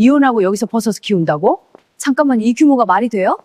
이혼하고 여기서 버섯을 키운다고? 잠깐만, 이 규모가 말이 돼요?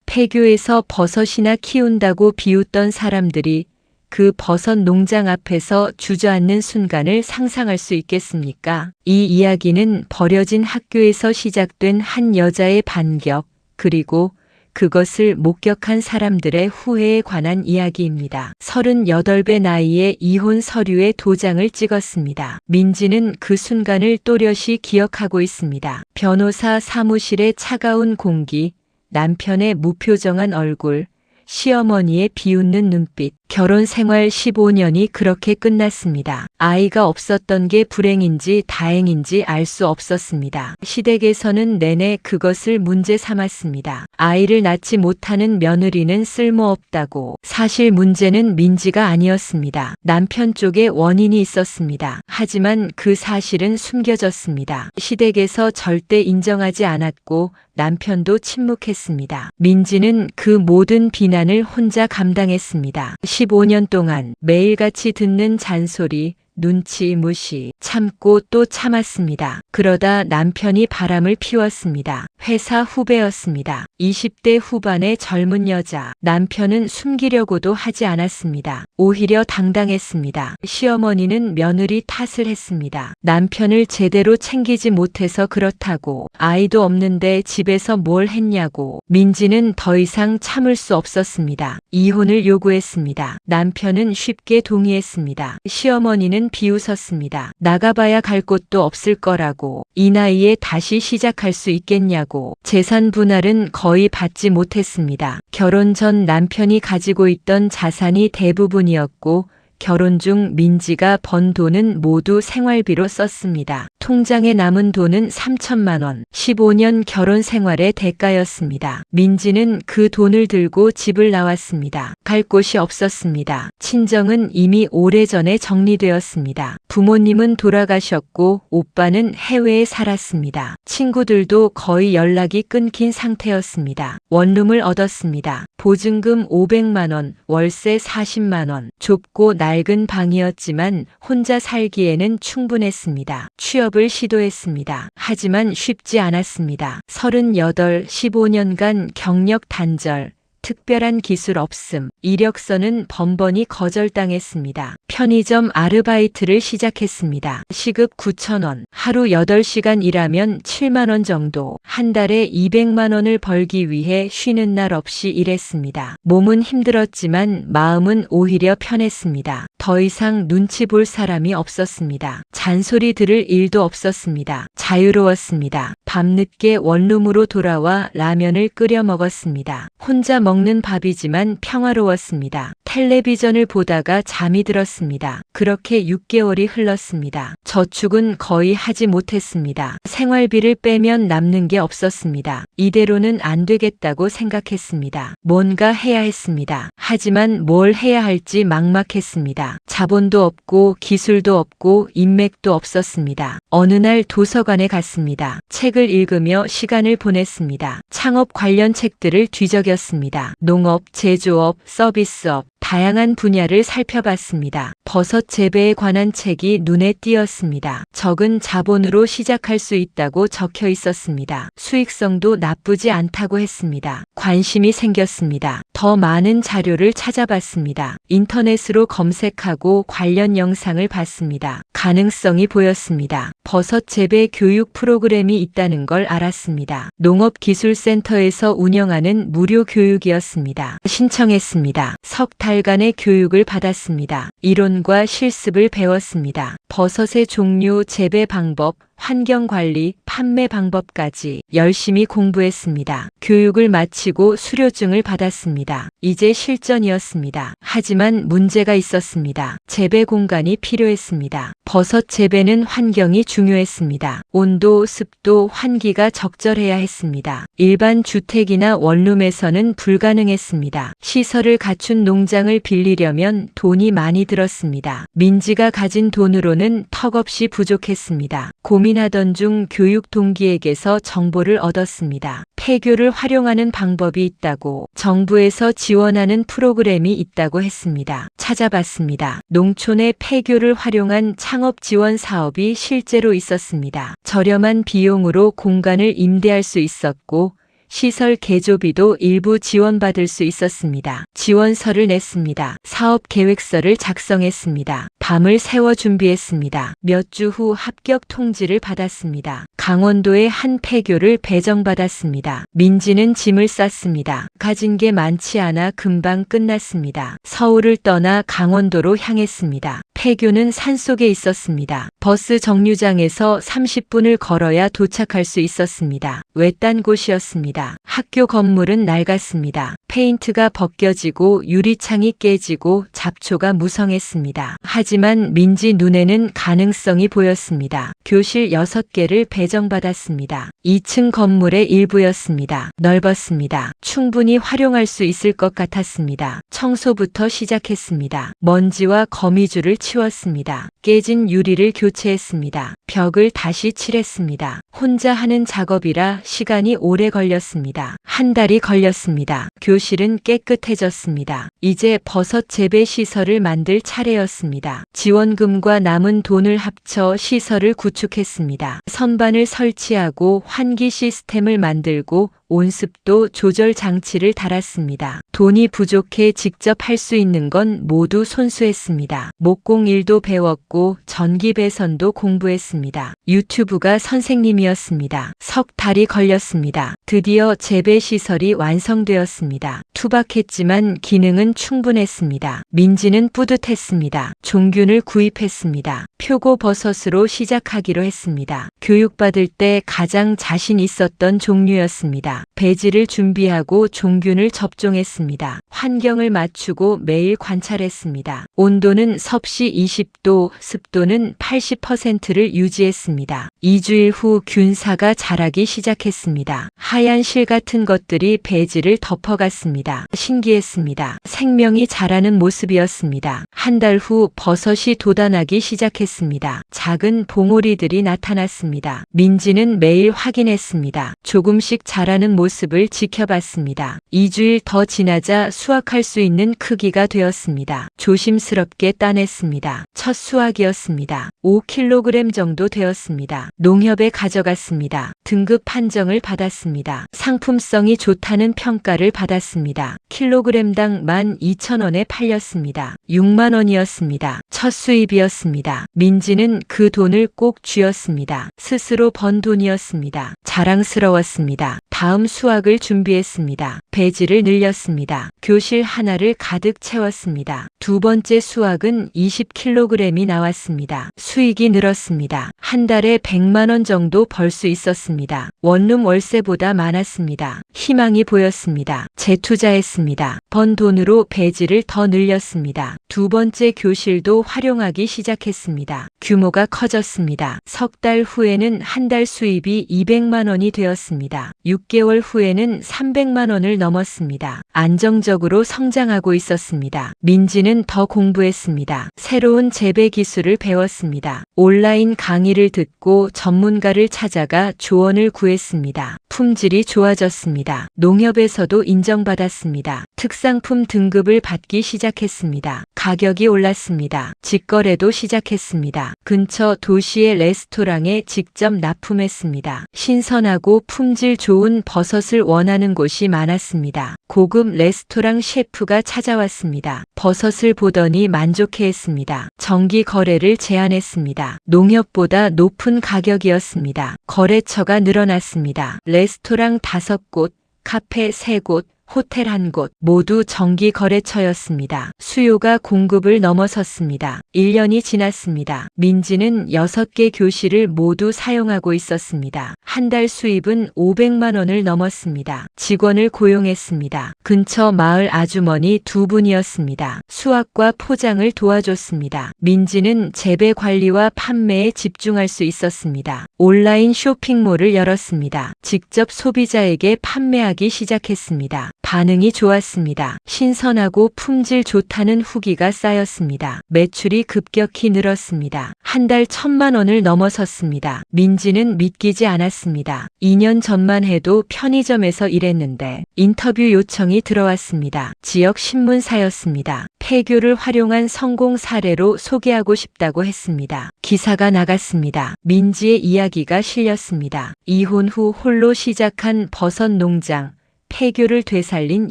폐교에서 버섯이나 키운다고 비웃던 사람들이 그 버섯 농장 앞에서 주저앉는 순간을 상상할 수 있겠습니까? 이 이야기는 버려진 학교에서 시작된 한 여자의 반격, 그리고 그것을 목격한 사람들의 후회에 관한 이야기입니다. 38배 나이에 이혼 서류에 도장을 찍었습니다. 민지는 그 순간을 또렷이 기억하고 있습니다. 변호사 사무실의 차가운 공기, 남편의 무표정한 얼굴, 시어머니의 비웃는 눈빛, 결혼 생활 15년이 그렇게 끝났습니다. 아이가 없었던 게 불행인지 다행인지 알 수 없었습니다. 시댁에서는 내내 그것을 문제 삼았습니다. 아이를 낳지 못하는 며느리는 쓸모없다고. 사실 문제는 민지가 아니었습니다. 남편 쪽에 원인이 있었습니다. 하지만 그 사실은 숨겨졌습니다. 시댁에서 절대 인정하지 않았고 남편도 침묵했습니다. 민지는 그 모든 비난을 혼자 감당했습니다. 15년 동안 매일같이 듣는 잔소리, 눈치 무시, 참고 또 참았습니다. 그러다 남편이 바람을 피웠습니다. 회사 후배였습니다. 20대 후반의 젊은 여자. 남편은 숨기려고도 하지 않았습니다. 오히려 당당했습니다. 시어머니는 며느리 탓을 했습니다. 남편을 제대로 챙기지 못해서 그렇다고, 아이도 없는데 집에서 뭘 했냐고. 민지는 더 이상 참을 수 없었습니다. 이혼을 요구했습니다. 남편은 쉽게 동의했습니다. 시어머니는 비웃었습니다. 나가봐야 갈 곳도 없을 거라고. 이 나이에 다시 시작할 수 있겠냐고. 재산 분할은 거의 받지 못했습니다. 결혼 전 남편이 가지고 있던 자산이 대부분이었고 결혼 중 민지가 번 돈은 모두 생활비로 썼습니다. 통장에 남은 돈은 3천만 원. 15년 결혼 생활의 대가였습니다. 민지는 그 돈을 들고 집을 나왔습니다. 갈 곳이 없었습니다. 친정은 이미 오래전에 정리되었습니다. 부모님은 돌아가셨고 오빠는 해외에 살았습니다. 친구들도 거의 연락이 끊긴 상태였습니다. 원룸을 얻었습니다. 보증금 500만 원, 월세 40만 원. 좁고 낡은 방이었지만 혼자 살기에는 충분했습니다. 취업을 시도했습니다. 하지만 쉽지 않았습니다. 38, 15년간 경력 단절, 특별한 기술 없음, 이력서는 번번이 거절당했습니다. 편의점 아르바이트를 시작했습니다. 시급 9,000원, 하루 8시간 일하면 7만 원 정도, 한 달에 200만 원을 벌기 위해 쉬는 날 없이 일했습니다. 몸은 힘들었지만 마음은 오히려 편했습니다. 더 이상 눈치 볼 사람이 없었습니다. 잔소리 들을 일도 없었습니다. 자유로웠습니다. 밤늦게 원룸으로 돌아와 라면을 끓여 먹었습니다. 혼자 먹는 밥이지만 평화로웠습니다. 텔레비전을 보다가 잠이 들었습니다. 그렇게 6개월이 흘렀습니다. 저축은 거의 하지 못했습니다. 생활비를 빼면 남는 게 없었습니다. 이대로는 안 되겠다고 생각했습니다. 뭔가 해야 했습니다. 하지만 뭘 해야 할지 막막했습니다. 자본도 없고 기술도 없고 인맥도 없었습니다. 어느 날 도서관에 갔습니다. 책을 읽으며 시간을 보냈습니다. 창업 관련 책들을 뒤적였습니다. 농업, 제조업, 서비스업, 다양한 분야를 살펴봤습니다. 버섯 재배에 관한 책이 눈에 띄었습니다. 적은 자본으로 시작할 수 있다고 적혀 있었습니다. 수익성도 나쁘지 않다고 했습니다. 관심이 생겼습니다. 더 많은 자료를 찾아봤습니다. 인터넷으로 검색하고 관련 영상을 봤습니다. 가능성이 보였습니다. 버섯 재배 교육 프로그램이 있다는 걸 알았습니다. 농업기술센터에서 운영하는 무료 교육이었습니다. 신청했습니다. 석 달간의 교육을 받았습니다. 이론과 실습을 배웠습니다. 버섯의 종류, 재배 방법, 환경관리, 판매 방법까지 열심히 공부했습니다. 교육을 마치고 수료증을 받았습니다. 이제 실전이었습니다. 하지만 문제가 있었습니다. 재배 공간이 필요했습니다. 버섯 재배는 환경이 중요했습니다. 온도, 습도, 환기가 적절해야 했습니다. 일반 주택이나 원룸에서는 불가능했습니다. 시설을 갖춘 농장을 빌리려면 돈이 많이 들었습니다. 민지가 가진 돈으로는 턱없이 부족했습니다. 고민하던 중 교육 취업 동기에게서 정보를 얻었습니다. 폐교를 활용하는 방법이 있다고, 정부에서 지원하는 프로그램이 있다고 했습니다. 찾아봤습니다. 농촌의 폐교를 활용한 창업 지원 사업이 실제로 있었습니다. 저렴한 비용으로 공간을 임대할 수 있었고, 시설 개조비도 일부 지원받을 수 있었습니다. 지원서를 냈습니다. 사업 계획서를 작성했습니다. 밤을 새워 준비했습니다. 몇 주 후 합격 통지를 받았습니다. 강원도의 한 폐교를 배정받았습니다. 민지는 짐을 쌌습니다. 가진 게 많지 않아 금방 끝났습니다. 서울을 떠나 강원도로 향했습니다. 폐교는 산속에 있었습니다. 버스 정류장에서 30분을 걸어야 도착할 수 있었습니다. 외딴 곳이었습니다. 학교 건물은 낡았습니다. 페인트가 벗겨지고 유리창이 깨지고 잡초가 무성했습니다. 하지만 민지 눈에는 가능성이 보였습니다. 교실 6개를 배정받았습니다. 2층 건물의 일부였습니다. 넓었습니다. 충분히 활용할 수 있을 것 같았습니다. 청소부터 시작했습니다. 먼지와 거미줄을 치웠습니다. 깨진 유리를 교체했습니다. 벽을 다시 칠했습니다. 혼자 하는 작업이라 시간이 오래 걸렸습니다. 한 달이 걸렸습니다. 교실은 깨끗해졌습니다. 이제 버섯 재배 시설을 만들 차례였습니다. 지원금과 남은 돈을 합쳐 시설을 구축했습니다. 선반을 설치하고 환기 시스템을 만들고 온습도 조절 장치를 달았습니다. 돈이 부족해 직접 할 수 있는 건 모두 손수했습니다. 목공일도 배웠고 전기 배선도 공부했습니다. 유튜브가 선생님이었습니다. 석 달이 걸렸습니다. 드디어 재배 시설이 완성되었습니다. 투박했지만 기능은 충분했습니다. 민지는 뿌듯했습니다. 종균을 구입했습니다. 표고버섯으로 시작하기로 했습니다. 교육받을 때 가장 자신 있었던 종류였습니다. 배지를 준비하고 종균을 접종했습니다. 환경을 맞추고 매일 관찰했습니다. 온도는 섭씨 20도, 습도는 80%를 유지했습니다. 2주일 후 균사가 자라기 시작했습니다. 하얀 실 같은 것들이 배지를 덮어갔습니다. 신기했습니다. 생명이 자라는 모습이었습니다. 한 달 후 버섯이 돋아나기 시작했습니다. 작은 봉오리들이 나타났습니다. 민지는 매일 확인했습니다. 조금씩 자라는 모습을 지켜봤습니다. 2주일 더 지나자 수확할 수 있는 크기가 되었습니다. 조심스럽게 따냈습니다. 첫 수확이었습니다. 5kg 정도 되었습니다. 농협에 가져갔습니다. 등급 판정을 받았습니다. 상품성이 좋다는 평가를 받았습니다. 킬로그램당 12,000원에 팔렸습니다. 6만 원이었습니다. 첫 수입이었습니다. 민지는 그 돈을 꼭 쥐었습니다. 스스로 번 돈이었습니다. 자랑스러웠습니다. 다음 수확을 준비했습니다. 배지를 늘렸습니다. 교실 하나를 가득 채웠습니다. 두 번째 수확은 20kg이 나왔습니다. 수익이 늘었습니다. 한 달에 100만 원 정도 벌 수 있었습니다. 원룸 월세보다 많았습니다. 희망이 보였습니다. 재투자했습니다. 번 돈으로 배지를 더 늘렸습니다. 두 번째 교실도 활용하기 시작했습니다. 규모가 커졌습니다. 석 달 후에는 한 달 수입이 200만 원이 되었습니다. 6개월 후에는 300만 원을 넘었습니다. 안정적으로 성장하고 있었습니다. 민지는 더 공부했습니다. 새로운 재배 기술을 배웠습니다. 온라인 강의를 듣고 전문가를 찾아가 조언을 구했습니다. 품질이 좋아졌습니다. 농협에서도 인정받았습니다. 특상품 등급을 받기 시작했습니다. 가격이 올랐습니다. 직거래도 시작했습니다. 근처 도시의 레스토랑에 직접 납품했습니다. 신선하고 품질 좋은 버섯을 원하는 곳이 많았습니다. 고급 레스토랑 셰프가 찾아왔습니다. 버섯을 보더니 만족해했습니다. 정기 거래를 제안했습니다. 농협보다 높은 가격이었습니다. 거래처가 늘어났습니다. 레스토랑 5곳, 카페 3곳, 호텔 1곳 모두 정기 거래처였습니다. 수요가 공급을 넘어섰습니다. 1년이 지났습니다. 민지는 6개 교실을 모두 사용하고 있었습니다. 한 달 수입은 500만 원을 넘었습니다. 직원을 고용했습니다. 근처 마을 아주머니 2분이었습니다. 수확과 포장을 도와줬습니다. 민지는 재배 관리와 판매에 집중할 수 있었습니다. 온라인 쇼핑몰을 열었습니다. 직접 소비자에게 판매하기 시작했습니다. 반응이 좋았습니다. 신선하고 품질 좋다는 후기가 쌓였습니다. 매출이 급격히 늘었습니다. 한 달 1,000만 원을 넘어섰습니다. 민지는 믿기지 않았습니다. 2년 전만 해도 편의점에서 일했는데 인터뷰 요청이 들어왔습니다. 지역 신문사였습니다. 폐교를 활용한 성공 사례로 소개하고 싶다고 했습니다. 기사가 나갔습니다. 민지의 이야기가 실렸습니다. 이혼 후 홀로 시작한 버섯 농장, 폐교를 되살린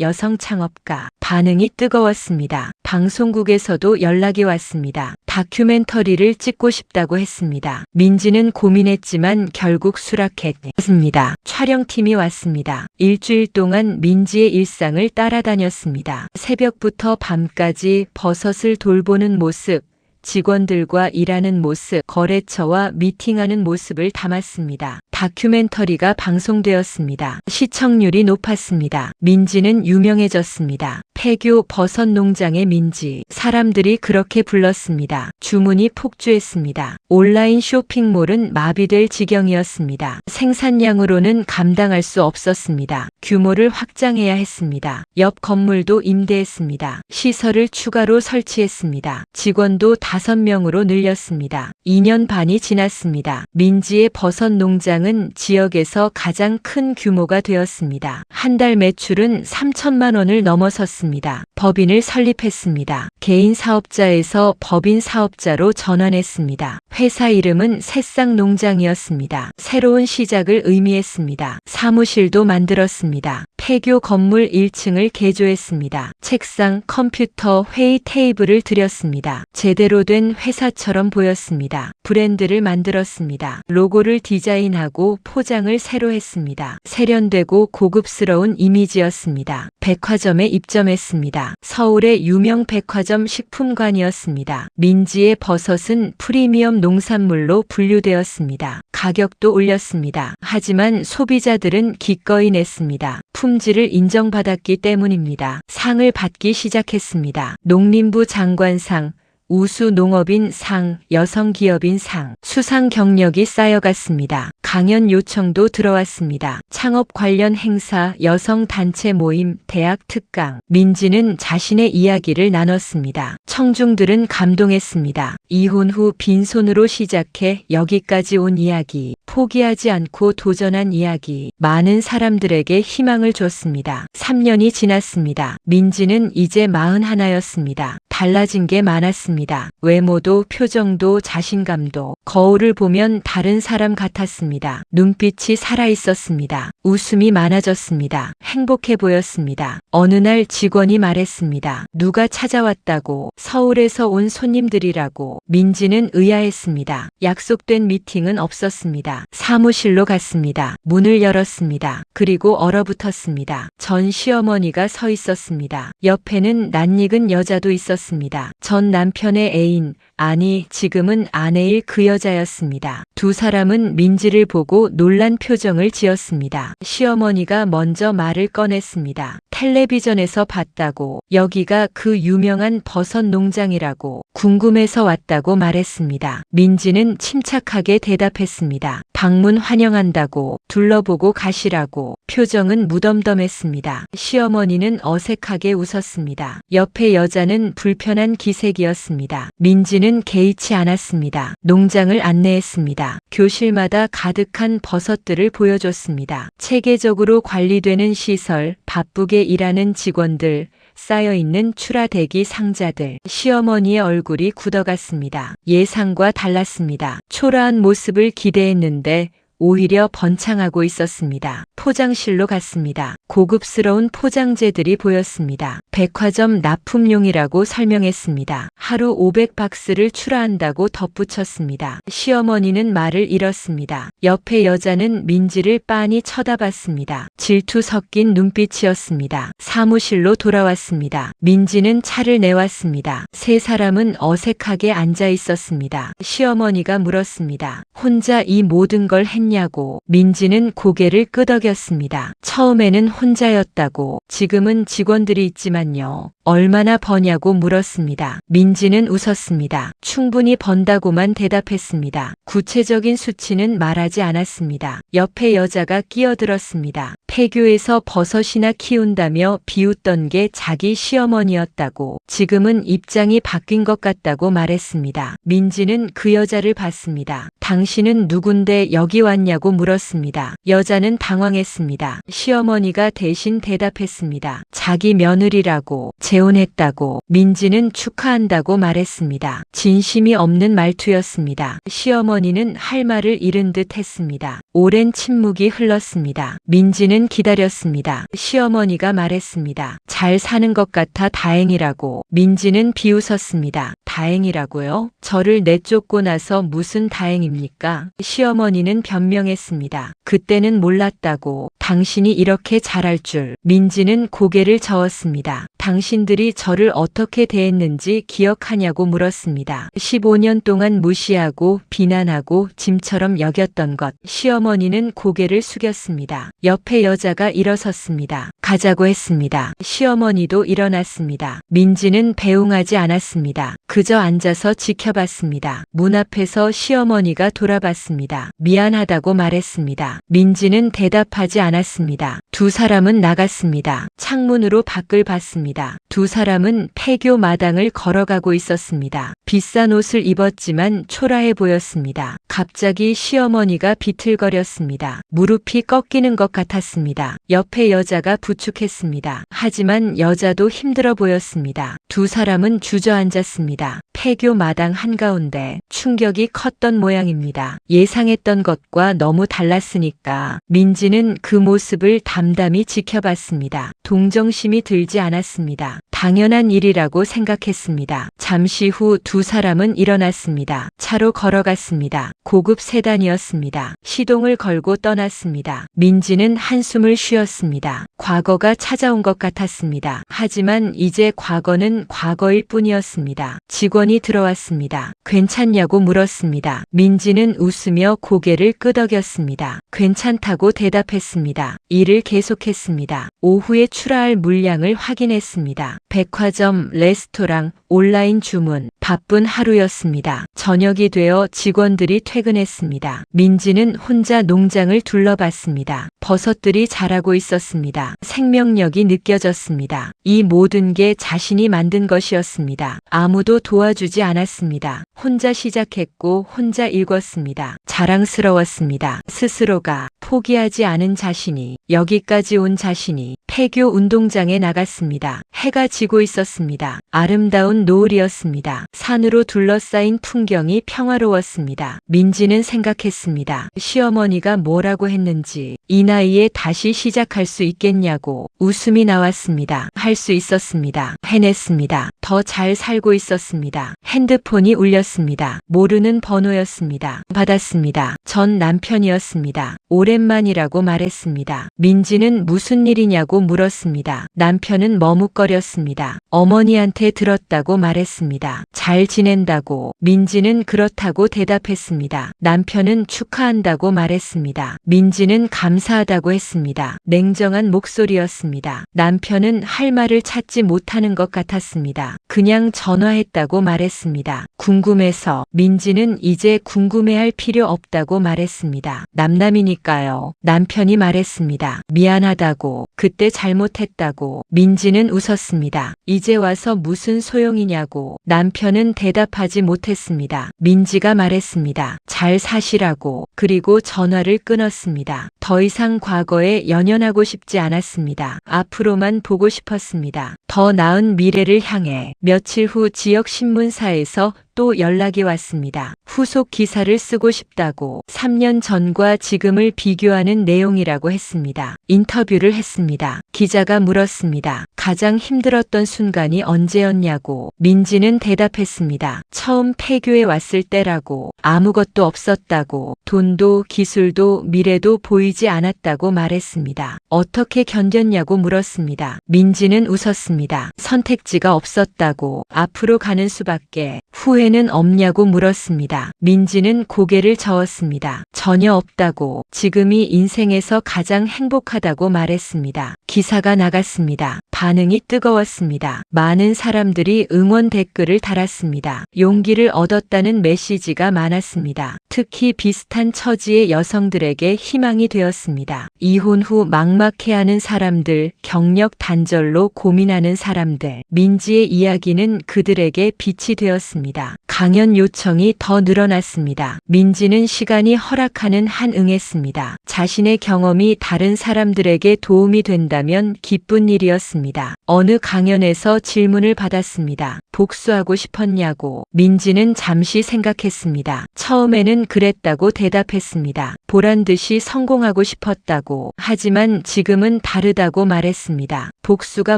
여성 창업가. 반응이 뜨거웠습니다. 방송국에서도 연락이 왔습니다. 다큐멘터리를 찍고 싶다고 했습니다. 민지는 고민했지만 결국 수락했습니다. 촬영팀이 왔습니다. 일주일 동안 민지의 일상을 따라다녔습니다. 새벽부터 밤까지 버섯을 돌보는 모습, 직원들과 일하는 모습, 거래처와 미팅하는 모습을 담았습니다. 다큐멘터리가 방송되었습니다. 시청률이 높았습니다. 민지는 유명해졌습니다. 폐교 버섯 농장의 민지. 사람들이 그렇게 불렀습니다. 주문이 폭주했습니다. 온라인 쇼핑몰은 마비될 지경이었습니다. 생산량으로는 감당할 수 없었습니다. 규모를 확장해야 했습니다. 옆 건물도 임대했습니다. 시설을 추가로 설치했습니다. 직원도 5명으로 늘렸습니다. 2년 반이 지났습니다. 민지의 버섯 농장은 지역에서 가장 큰 규모가 되었습니다. 한 달 매출은 3천만 원을 넘어섰습니다. 법인을 설립했습니다. 개인 사업자에서 법인 사업자로 전환했습니다. 회사 이름은 새싹 농장이었습니다. 새로운 시작을 의미했습니다. 사무실도 만들었습니다. 폐교 건물 1층을 개조했습니다. 책상, 컴퓨터, 회의 테이블을 들였습니다. 제대로 된 회사처럼 보였습니다. 브랜드를 만들었습니다. 로고를 디자인하고 포장을 새로 했습니다. 세련되고 고급스러운 이미지였습니다. 백화점에 입점했습니다. 서울의 유명 백화점 식품관이었습니다. 민지의 버섯은 프리미엄 농산물로 분류되었습니다. 가격도 올렸습니다. 하지만 소비자들은 기꺼이 냈습니다. 품질을 인정받았기 때문입니다. 상을 받기 시작했습니다. 농림부 장관상, 우수 농업인 상, 여성 기업인 상, 수상 경력이 쌓여갔습니다. 강연 요청도 들어왔습니다. 창업 관련 행사, 여성 단체 모임, 대학 특강. 민지는 자신의 이야기를 나눴습니다. 청중들은 감동했습니다. 이혼 후 빈손으로 시작해 여기까지 온 이야기. 포기하지 않고 도전한 이야기. 많은 사람들에게 희망을 줬습니다. 3년이 지났습니다. 민지는 이제 41였습니다. 달라진 게 많았습니다. 외모도 표정도 자신감도. 거울을 보면 다른 사람 같았습니다. 눈빛이 살아있었습니다. 웃음이 많아졌습니다. 행복해 보였습니다. 어느 날 직원이 말했습니다. 누가 찾아왔다고. 서울에서 온 손님들이라고. 민지는 의아했습니다. 약속된 미팅은 없었습니다. 사무실로 갔습니다. 문을 열었습니다. 그리고 얼어붙었습니다. 전 시어머니가 서 있었습니다. 옆에는 낯익은 여자도 있었습니다. 전 남편의 애인, 아니 지금은 아내일 그 여자였습니다. 두 사람은 민지를 보고 놀란 표정을 지었습니다. 시어머니가 먼저 말을 꺼냈습니다. 텔레비전에서 봤다고. 여기가 그 유명한 버섯 농장이라고. 궁금해서 왔다고 말했습니다. 민지는 침착하게 대답했습니다. 방문 환영한다고. 둘러보고 가시라고. 표정은 무덤덤했습니다. 시어머니는 어색하게 웃었습니다. 옆에 여자는 불편한 기색이었습니다. 민지는 개의치 않았습니다. 농장을 안내했습니다. 교실마다 가득한 버섯들을 보여줬습니다. 체계적으로 관리되는 시설, 바쁘게 일하는 직원들, 쌓여있는 출하대기 상자들. 시어머니의 얼굴이 굳어갔습니다. 예상과 달랐습니다. 초라한 모습을 기대했는데 오히려 번창하고 있었습니다. 포장실로 갔습니다. 고급스러운 포장재들이 보였습니다. 백화점 납품용이라고 설명했습니다. 하루 500박스를 출하한다고 덧붙였습니다. 시어머니는 말을 잃었습니다. 옆에 여자는 민지를 빤히 쳐다봤습니다. 질투 섞인 눈빛이었습니다. 사무실로 돌아왔습니다. 민지는 차를 내왔습니다. 세 사람은 어색하게 앉아 있었습니다. 시어머니가 물었습니다. 혼자 이 모든 걸 했냐고. 민지는 고개를 끄덕였습니다. 처음에는 혼자였다고. 지금은 직원들이 있지만요. 얼마나 버냐고 물었습니다. 민지는 웃었습니다. 충분히 번다고만 대답했습니다. 구체적인 수치는 말하지 않았습니다. 옆에 여자가 끼어들었습니다. 폐교에서 버섯이나 키운다며 비웃던 게 자기 시어머니였다고, 지금은 입장이 바뀐 것 같다고 말했습니다. 민지는 그 여자를 봤습니다. 당신은 누군데 여기 왔냐고 물었습니다. 여자는 당황했습니다. 시어머니가 대신 대답했습니다. 자기 며느리라고, 재혼했다고. 민지는 축하한다고 말했습니다. 진심이 없는 말투였습니다. 시어머니는 할 말을 잃은 듯 했습니다. 오랜 침묵이 흘렀습니다. 민지는 기다렸습니다. 시어머니가 말했습니다. 잘 사는 것 같아 다행이라고. 민지는 비웃었습니다. 다행이라고요? 저를 내쫓고 나서 무슨 다행입니까? 시어머니는 변명했습니다. 그때는 몰랐다고. 당신이 이렇게 잘할 줄. 민지는 고개를 저었습니다. 당신들이 저를 어떻게 대했는지 기억하냐고 물었습니다. 15년 동안 무시하고 비난하고 짐처럼 여겼던 것. 시어머니는 고개를 숙였습니다. 옆에 여자가 일어섰습니다. 가자고 했습니다. 시어머니도 일어났습니다. 민지는 배웅하지 않았습니다. 그저 앉아서 지켜봤습니다. 문 앞에서 시어머니가 돌아봤습니다. 미안하다고 말했습니다. 민지는 대답하지 않았습니다. 두 사람은 나갔습니다. 창문으로 밖을 봤습니다. 두 사람은 폐교 마당을 걸어가고 있었습니다. 비싼 옷을 입었지만 초라해 보였습니다. 갑자기 시어머니가 비틀거렸습니다. 무릎이 꺾이는 것 같았습니다. 옆에 여자가 부축했습니다. 하지만 여자도 힘들어 보였습니다. 두 사람은 주저앉았습니다. 폐교 마당 한가운데. 충격이 컸던 모양입니다. 예상했던 것과 너무 달랐으니까. 민지는 그 모습을 담담히 지켜봤습니다. 동정심이 들지 않았습니다. 당연한 일이라고 생각했습니다. 잠시 후 두 사람은 일어났습니다. 차로 걸어갔습니다. 고급 세단이었습니다. 시동을 걸고 떠났습니다. 민지는 한숨을 쉬었습니다. 과거가 찾아온 것 같았습니다. 하지만 이제 과거는 과거일 뿐이었습니다. 직원이 들어왔습니다. 괜찮냐고 물었습니다. 민지는 웃으며 고개를 끄덕였습니다. 괜찮다고 대답했습니다. 일을 계속했습니다. 오후에 출하할 물량을 확인했습니다. 백화점, 레스토랑, 온라인 주문. 바쁜 하루였습니다. 저녁이 되어 직원들이 퇴근했습니다. 민지는 혼자 농장을 둘러봤습니다. 버섯들이 자라고 있었습니다. 생명력이 느껴졌습니다. 이 모든 게 자신이 만든 것이었습니다. 아무도 도와주지 않았습니다. 혼자 시작했고 혼자 읽었습니다. 자랑스러웠습니다. 스스로가 포기하지 않은 자신이, 여기까지 온 자신이. 폐교 운동장에 나갔습니다. 해가 지고 있었습니다. 아름다운 노을이었습니다. 산으로 둘러싸인 풍경이 평화로웠습니다. 민지는 생각했습니다. 시어머니가 뭐라고 했는지, 이 나이에 다시 시작할 수 있겠냐고. 웃음이 나왔습니다. 할 수 있었습니다. 해냈습니다. 더 잘 살고 있었습니다. 핸드폰이 울렸습니다. 모르는 번호였습니다. 받았습니다. 전 남편이었습니다. 오랜만이라고 말했습니다. 민지는 무슨 일이냐고 물었습니다. 남편은 머뭇거렸습니다. 어머니한테 들었다고 말했습니다. 잘 지낸다고. 민지는 그렇다고 대답했습니다. 남편은 축하한다고 말했습니다. 민지는 감사하다고 했습니다. 냉정한 목소리였습니다. 남편은 할 말을 찾지 못하는 것 같았습니다. 그냥 전화했다고 말했습니다. 궁금해서. 민지는 이제 궁금해할 필요 없다고 말했습니다. 남남이니까요. 남편이 말했습니다. 미안하다고. 그때 잘못했다고. 민지는 웃었습니다. 이제 와서 무슨 소용이냐고. 남편은 대답하지 못했습니다. 민지가 말했습니다. 잘 사시라고. 그리고 전화를 끊었습니다. 더 이상 과거에 연연하고 싶지 않았습니다. 앞으로만 보고 싶었습니다. 더 나은 미래를 향해. 며칠 후 지역 신문사에서 또 연락이 왔습니다. 후속 기사를 쓰고 싶다고. 3년 전과 지금을 비교하는 내용이라고 했습니다. 인터뷰를 했습니다. 기자가 물었습니다. 가장 힘들었던 순간이 언제였냐고. 민지는 대답했습니다. 처음 폐교에 왔을 때라고. 아무것도 없었다고. 돈도 기술도 미래도 보이지 않았다고 말했습니다. 어떻게 견뎠냐고 물었습니다. 민지는 웃었습니다. 선택지가 없었다고. 앞으로 가는 수밖에. 후회 후회는 없냐고 물었습니다. 민지는 고개를 저었습니다. 전혀 없다고, 지금이 인생에서 가장 행복하다고 말했습니다. 기사가 나갔습니다. 반응이 뜨거웠습니다. 많은 사람들이 응원 댓글을 달았습니다. 용기를 얻었다는 메시지가 많았습니다. 특히 비슷한 처지의 여성들에게 희망이 되었습니다. 이혼 후 막막해하는 사람들, 경력 단절로 고민하는 사람들, 민지의 이야기는 그들에게 빛이 되었습니다. 강연 요청이 더 늘어났습니다. 민지는 시간이 허락하는 한 응했습니다. 자신의 경험이 다른 사람들에게 도움이 된다면 기쁜 일이었습니다. 어느 강연에서 질문을 받았습니다. 복수하고 싶었냐고. 민지는 잠시 생각했습니다. 처음에는 그랬다고 대답했습니다. 보란 듯이 성공하고 싶었다고. 하지만 지금은 다르다고 말했습니다. 복수가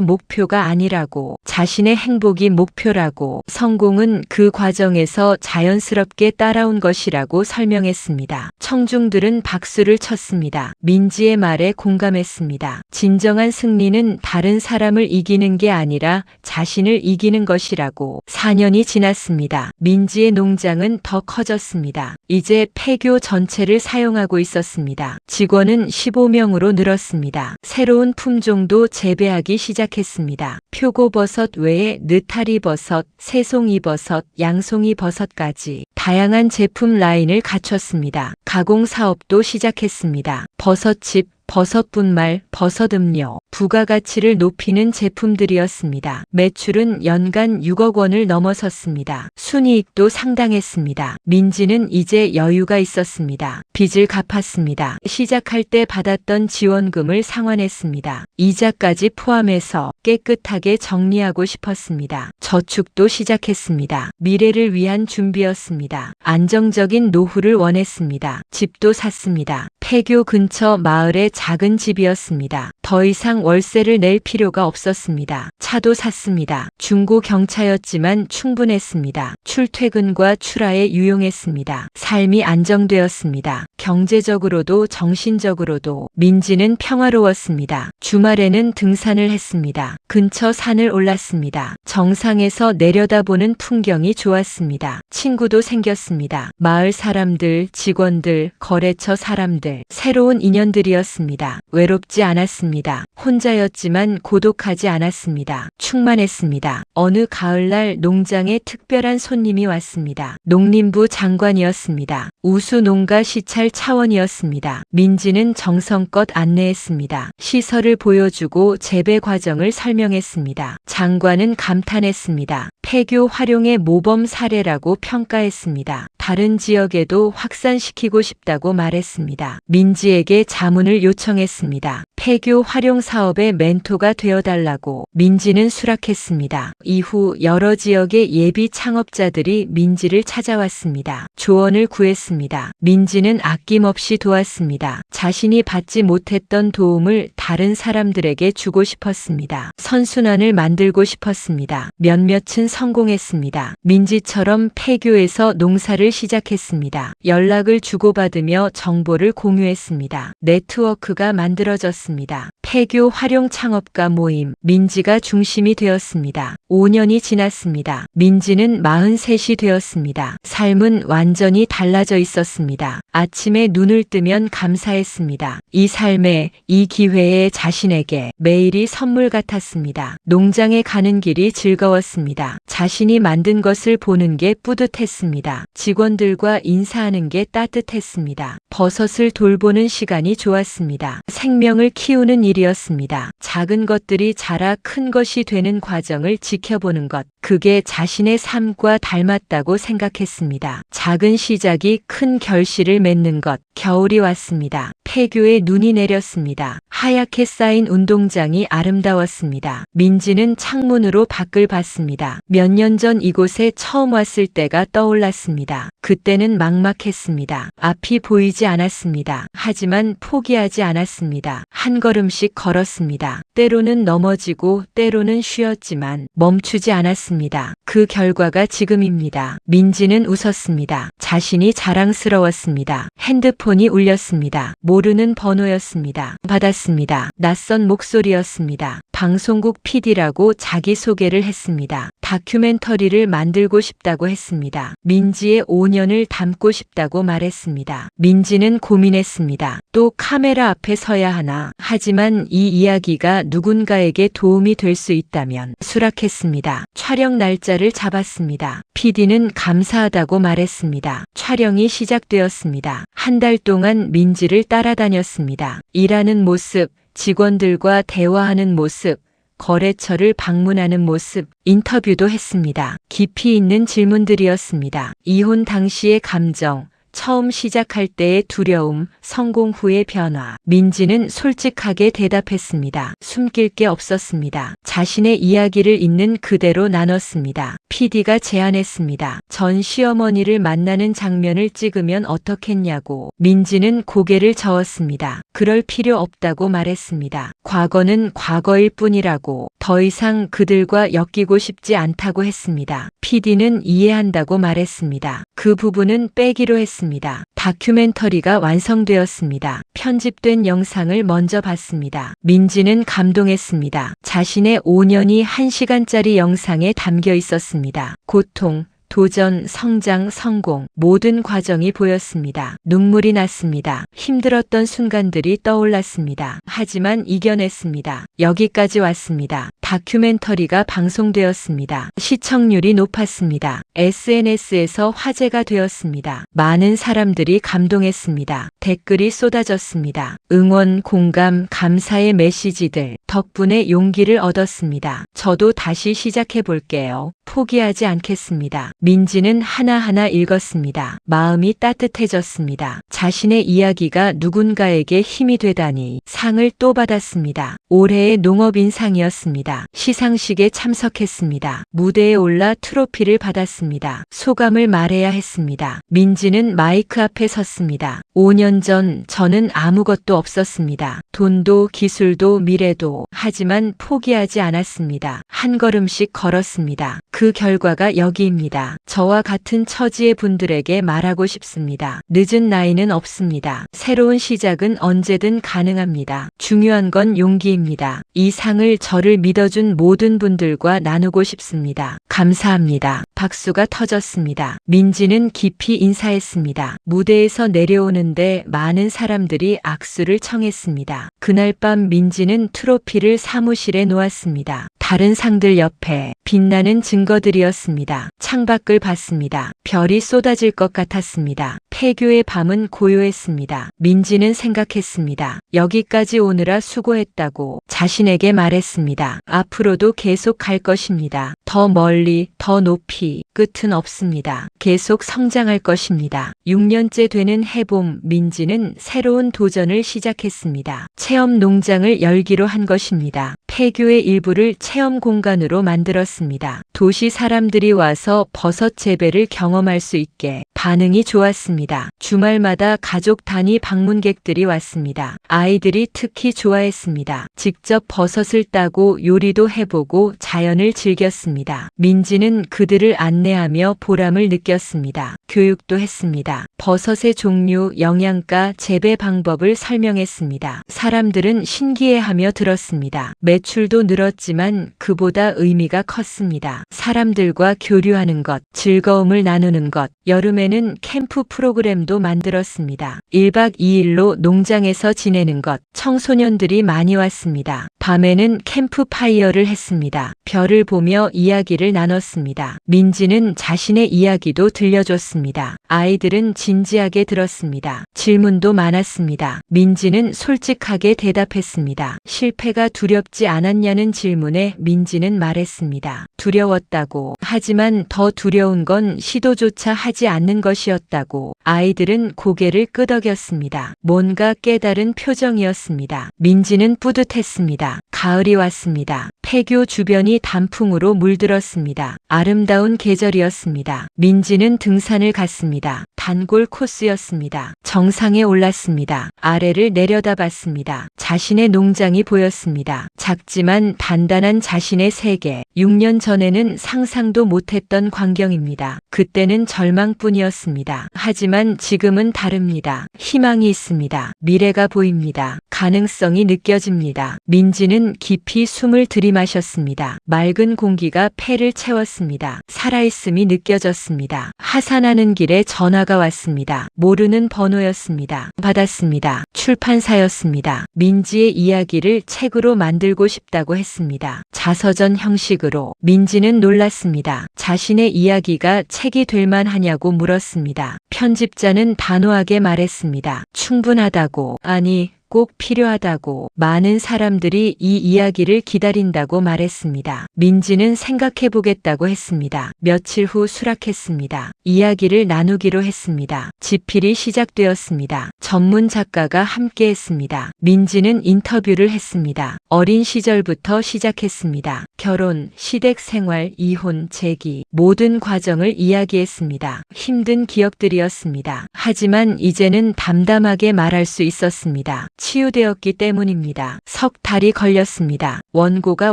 목표가 아니라고. 자신의 행복이 목표라고. 성공은 그 과정에서 자연스럽게 따라온 것이라고 설명했습니다. 청중들은 박수를 쳤습니다. 민지의 말에 공감했습니다. 진정한 승리는 다른 사람을 이기는 게 아니라 자신을 이기는 것이라고. 4년이 지났습니다. 민지의 농장은 더 커졌습니다. 이제 폐교 전체를 사용하고 있었습니다. 직원은 15명으로 늘었습니다. 새로운 품종도 재배하기 시작했습니다. 표고버섯 외에 느타리버섯, 새송이버섯, 양송이버섯까지 다양한 제품 라인을 갖췄습니다. 가공 사업도 시작했습니다. 버섯칩, 버섯분말, 버섯음료, 부가가치를 높이는 제품들이었습니다. 매출은 연간 6억 원을 넘어섰습니다. 순이익도 상당했습니다. 민지는 이제 여유가 있었습니다. 빚을 갚았습니다. 시작할 때 받았던 지원금을 상환했습니다. 이자까지 포함해서 깨끗하게 정리하고 싶었습니다. 저축도 시작했습니다. 미래를 위한 준비였습니다. 안정적인 노후를 원했습니다. 집도 샀습니다. 폐교 근처 마을의 작은 집이었습니다. 더 이상 월세를 낼 필요가 없었습니다. 차도 샀습니다. 중고 경차였지만 충분했습니다. 출퇴근과 출하에 유용했습니다. 삶이 안정되었습니다. 경제적으로도 정신적으로도 민지는 평화로웠습니다. 주말에는 등산을 했습니다. 근처 산을 올랐습니다. 정상에서 내려다보는 풍경이 좋았습니다. 친구도 생겼습니다. 마을 사람들, 직원들, 거래처 사람들, 새로운 인연들이었습니다. 외롭지 않았습니다. 혼자였지만 고독하지 않았습니다. 충만했습니다. 어느 가을날 농장에 특별한 손님이 왔습니다. 농림부 장관이었습니다. 우수 농가 시찰 차원이었습니다. 민지는 정성껏 안내했습니다. 시설을 보여주고 재배 과정을 설명했습니다. 장관은 감탄했습니다. 폐교 활용의 모범 사례라고 평가했습니다. 다른 지역에도 확산시키고 싶다고 말했습니다. 민지에게 자문을 요청했습니다. 폐교 활용 사업의 멘토가 되어달라고. 민지는 수락했습니다. 이후 여러 지역의 예비 창업자들이 민지를 찾아왔습니다. 조언을 구했습니다. 민지는 아낌없이 도왔습니다. 자신이 받지 못했던 도움을 다른 사람들에게 주고 싶었습니다. 선순환을 만들고 싶었습니다. 몇몇은 성공했습니다. 민지처럼 폐교에서 농사를 시작했습니다. 연락을 주고받으며 정보를 공유했습니다. 네트워크가 만들어졌습니다. 폐교 활용 창업가 모임, 민지가 중심이 되었습니다. 5년이 지났습니다. 민지는 43이 되었습니다. 삶은 완전히 달라져 있었습니다. 아침에 눈을 뜨면 감사했습니다. 이 삶에, 이 기회에 자신에게 매일이 선물 같았습니다. 농장에 가는 길이 즐거웠습니다. 자신이 만든 것을 보는 게 뿌듯했습니다. 직원들과 인사하는 게 따뜻했습니다. 버섯을 돌보는 시간이 좋았습니다. 생명을 키우는 일이었습니다. 작은 것들이 자라 큰 것이 되는 과정을 지켜보는 것, 그게 자신의 삶과 닮았다고 생각했습니다. 작은 시작이 큰 결실을 맺는 것. 겨울이 왔습니다. 폐교에 눈이 내렸습니다. 하얗게 쌓인 운동장이 아름다웠습니다. 민지는 창문으로 밖을 봤습니다. 몇 년 전 이곳에 처음 왔을 때가 떠올랐습니다. 그때는 막막했습니다. 앞이 보이지 않았습니다. 하지만 포기하지 않았습니다. 한 걸음씩 걸었습니다. 때로는 넘어지고 때로는 쉬었지만 멈추지 않았습니다. 그 결과가 지금입니다. 민지는 웃었습니다. 자신이 자랑스러웠습니다. 핸드폰이 울렸습니다. 모르는 번호였습니다. 받았습니다. 낯선 목소리였습니다. 방송국 PD라고 자기소개를 했습니다. 다큐멘터리를 만들고 싶다고 했습니다. 민지의 5년을 담고 싶다고 말했습니다. 민지는 고민했습니다. 또 카메라 앞에 서야 하나. 하지만 이 이야기가 누군가에게 도움이 될 수 있다면 수락했습니다. 촬영 날짜를 잡았습니다. PD는 감사하다고 말했습니다. 촬영이 시작되었습니다. 한 달 동안 민지를 따라다녔습니다. 일하는 모습, 직원들과 대화하는 모습, 거래처를 방문하는 모습, 인터뷰도 했습니다. 깊이 있는 질문들이었습니다. 이혼 당시의 감정, 처음 시작할 때의 두려움, 성공 후의 변화. 민지는 솔직하게 대답했습니다. 숨길 게 없었습니다. 자신의 이야기를 있는 그대로 나눴습니다. PD가 제안했습니다. 전 시어머니를 만나는 장면을 찍으면 어떻겠냐고. 민지는 고개를 저었습니다. 그럴 필요 없다고 말했습니다. 과거는 과거일 뿐이라고. 더 이상 그들과 엮이고 싶지 않다고 했습니다. PD는 이해한다고 말했습니다. 그 부분은 빼기로 했습니다. 다큐멘터리가 완성되었습니다. 편집된 영상을 먼저 봤습니다. 민지는 감동했습니다. 자신의 5년이 1시간짜리 영상에 담겨 있었습니다. 고통, 도전, 성장, 성공, 모든 과정이 보였습니다. 눈물이 났습니다. 힘들었던 순간들이 떠올랐습니다. 하지만 이겨냈습니다. 여기까지 왔습니다. 다큐멘터리가 방송되었습니다. 시청률이 높았습니다. SNS에서 화제가 되었습니다. 많은 사람들이 감동했습니다. 댓글이 쏟아졌습니다. 응원, 공감, 감사의 메시지들. 덕분에 용기를 얻었습니다. 저도 다시 시작해 볼게요. 포기하지 않겠습니다. 민지는 하나하나 읽었습니다. 마음이 따뜻해졌습니다. 자신의 이야기가 누군가에게 힘이 되다니. 상을 또 받았습니다. 올해의 농업인상이었습니다. 시상식에 참석했습니다. 무대에 올라 트로피를 받았습니다. 소감을 말해야 했습니다. 민지는 마이크 앞에 섰습니다. 5년 전 저는 아무것도 없었습니다. 돈도 기술도 미래도. 하지만 포기하지 않았습니다. 한 걸음씩 걸었습니다. 그 결과가 여기입니다. 저와 같은 처지의 분들에게 말하고 싶습니다. 늦은 나이는 없습니다. 새로운 시작은 언제든 가능합니다. 중요한 건 용기입니다. 이 상을 저를 믿어준 모든 분들과 나누고 싶습니다. 감사합니다. 박수가 터졌습니다. 민지는 깊이 인사했습니다. 무대에서 내려오는데 많은 사람들이 악수를 청했습니다. 그날 밤 민지는 트로피를 사무실에 놓았습니다. 다른 상들 옆에 빛나는 증거들이었습니다. 창밖을 봤습니다. 별이 쏟아질 것 같았습니다. 폐교의 밤은 고요했습니다. 민지는 생각했습니다. 여기까지 오느라 수고했다고 자신에게 말했습니다. 앞으로도 계속 갈 것입니다. 더 멀리, 더 높이, 끝은 없습니다. 계속 성장할 것입니다. 6년째 되는 해봄, 민지는 새로운 도전을 시작했습니다. 체험 농장을 열기로 한 것입니다. 폐교의 일부를 체험 공간으로 만들었습니다. 도시 사람들이 와서 버섯 재배를 경험할 수 있게. 반응이 좋았습니다. 주말마다 가족 단위 방문객들이 왔습니다. 아이들이 특히 좋아했습니다. 직접 버섯을 따고 요리도 해보고 자연을 즐겼습니다. 민지는 그들을 안내하며 보람을 느꼈습니다. 교육도 했습니다. 버섯의 종류, 영양가, 재배 방법을 설명했습니다. 사람들은 신기해하며 들었습니다. 매출도 늘었지만 그보다 의미가 컸습니다. 사람들과 교류하는 것, 즐거움을 나누는 것. 여름에는 캠프 프로그램도 만들었습니다. 1박 2일로 농장에서 지내는 것. 청소년들이 많이 왔습니다. 밤에는 캠프파이어를 했습니다. 별을 보며 이야기를 나눴습니다. 민지는 자신의 이야기도 들려줬습니다. 아이들은 진지하게 들었습니다. 질문도 많았습니다. 민지는 솔직하게 대답했습니다. 실패가 두렵지 않았냐는 질문에 민지는 말했습니다. 두려웠다고. 하지만 더 두려운 건 시도조차 하지 않는 것이었다고. 아이들은 고개를 끄덕였습니다. 뭔가 깨달은 표정이었습니다. 민지는 뿌듯했습니다. 가을이 왔습니다. 폐교 주변이 단풍으로 물들었습니다. 아름다운 계절이었습니다. 민지는 등산을 갔습니다. 단골 코스였습니다. 정상에 올랐습니다. 아래를 내려다봤습니다. 자신의 농장이 보였습니다. 작지만 단단한 자신의 세계. 6년 전에는 상상도 못했던 광경입니다. 그때는 절망뿐이었습니다. 하지만 지금은 다릅니다. 희망이 있습니다. 미래가 보입니다. 가능성이 느껴집니다. 민지는 깊이 숨을 들이마셨습니다. 맑은 공기가 폐를 채웠습니다. 살아있음이 느껴졌습니다. 하산하는 길에 전화가 왔습니다. 모르는 번호였습니다. 받았습니다. 출판사였습니다. 민지의 이야기를 책으로 만들고 싶다고 했습니다. 자서전 형식으로. 민지는 놀랐습니다. 자신의 이야기가 책이 될 만하냐고 물었습니다. 편집자는 단호하게 말했습니다. 충분하다고. 아니, 꼭 필요하다고. 많은 사람들이 이 이야기를 기다린다고 말했습니다. 민지는 생각해보겠다고 했습니다. 며칠 후 수락했습니다. 이야기를 나누기로 했습니다. 집필이 시작되었습니다. 전문 작가가 함께했습니다. 민지는 인터뷰를 했습니다. 어린 시절부터 시작했습니다. 결혼, 시댁 생활, 이혼, 재기, 모든 과정을 이야기했습니다. 힘든 기억들이었습니다. 하지만 이제는 담담하게 말할 수 있었습니다. 치유되었기 때문입니다. 석 달이 걸렸습니다. 원고가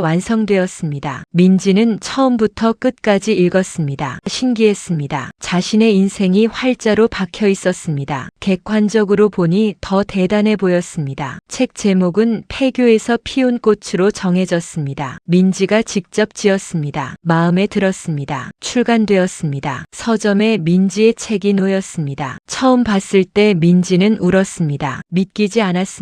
완성되었습니다. 민지는 처음부터 끝까지 읽었습니다. 신기했습니다. 자신의 인생이 활자로 박혀 있었습니다. 객관적으로 보니 더 대단해 보였습니다. 책 제목은 폐교에서 피운 꽃으로 정해졌습니다. 민지가 직접 지었습니다. 마음에 들었습니다. 출간되었습니다. 서점에 민지의 책이 놓였습니다. 처음 봤을 때 민지는 울었습니다. 믿기지 않았습니다.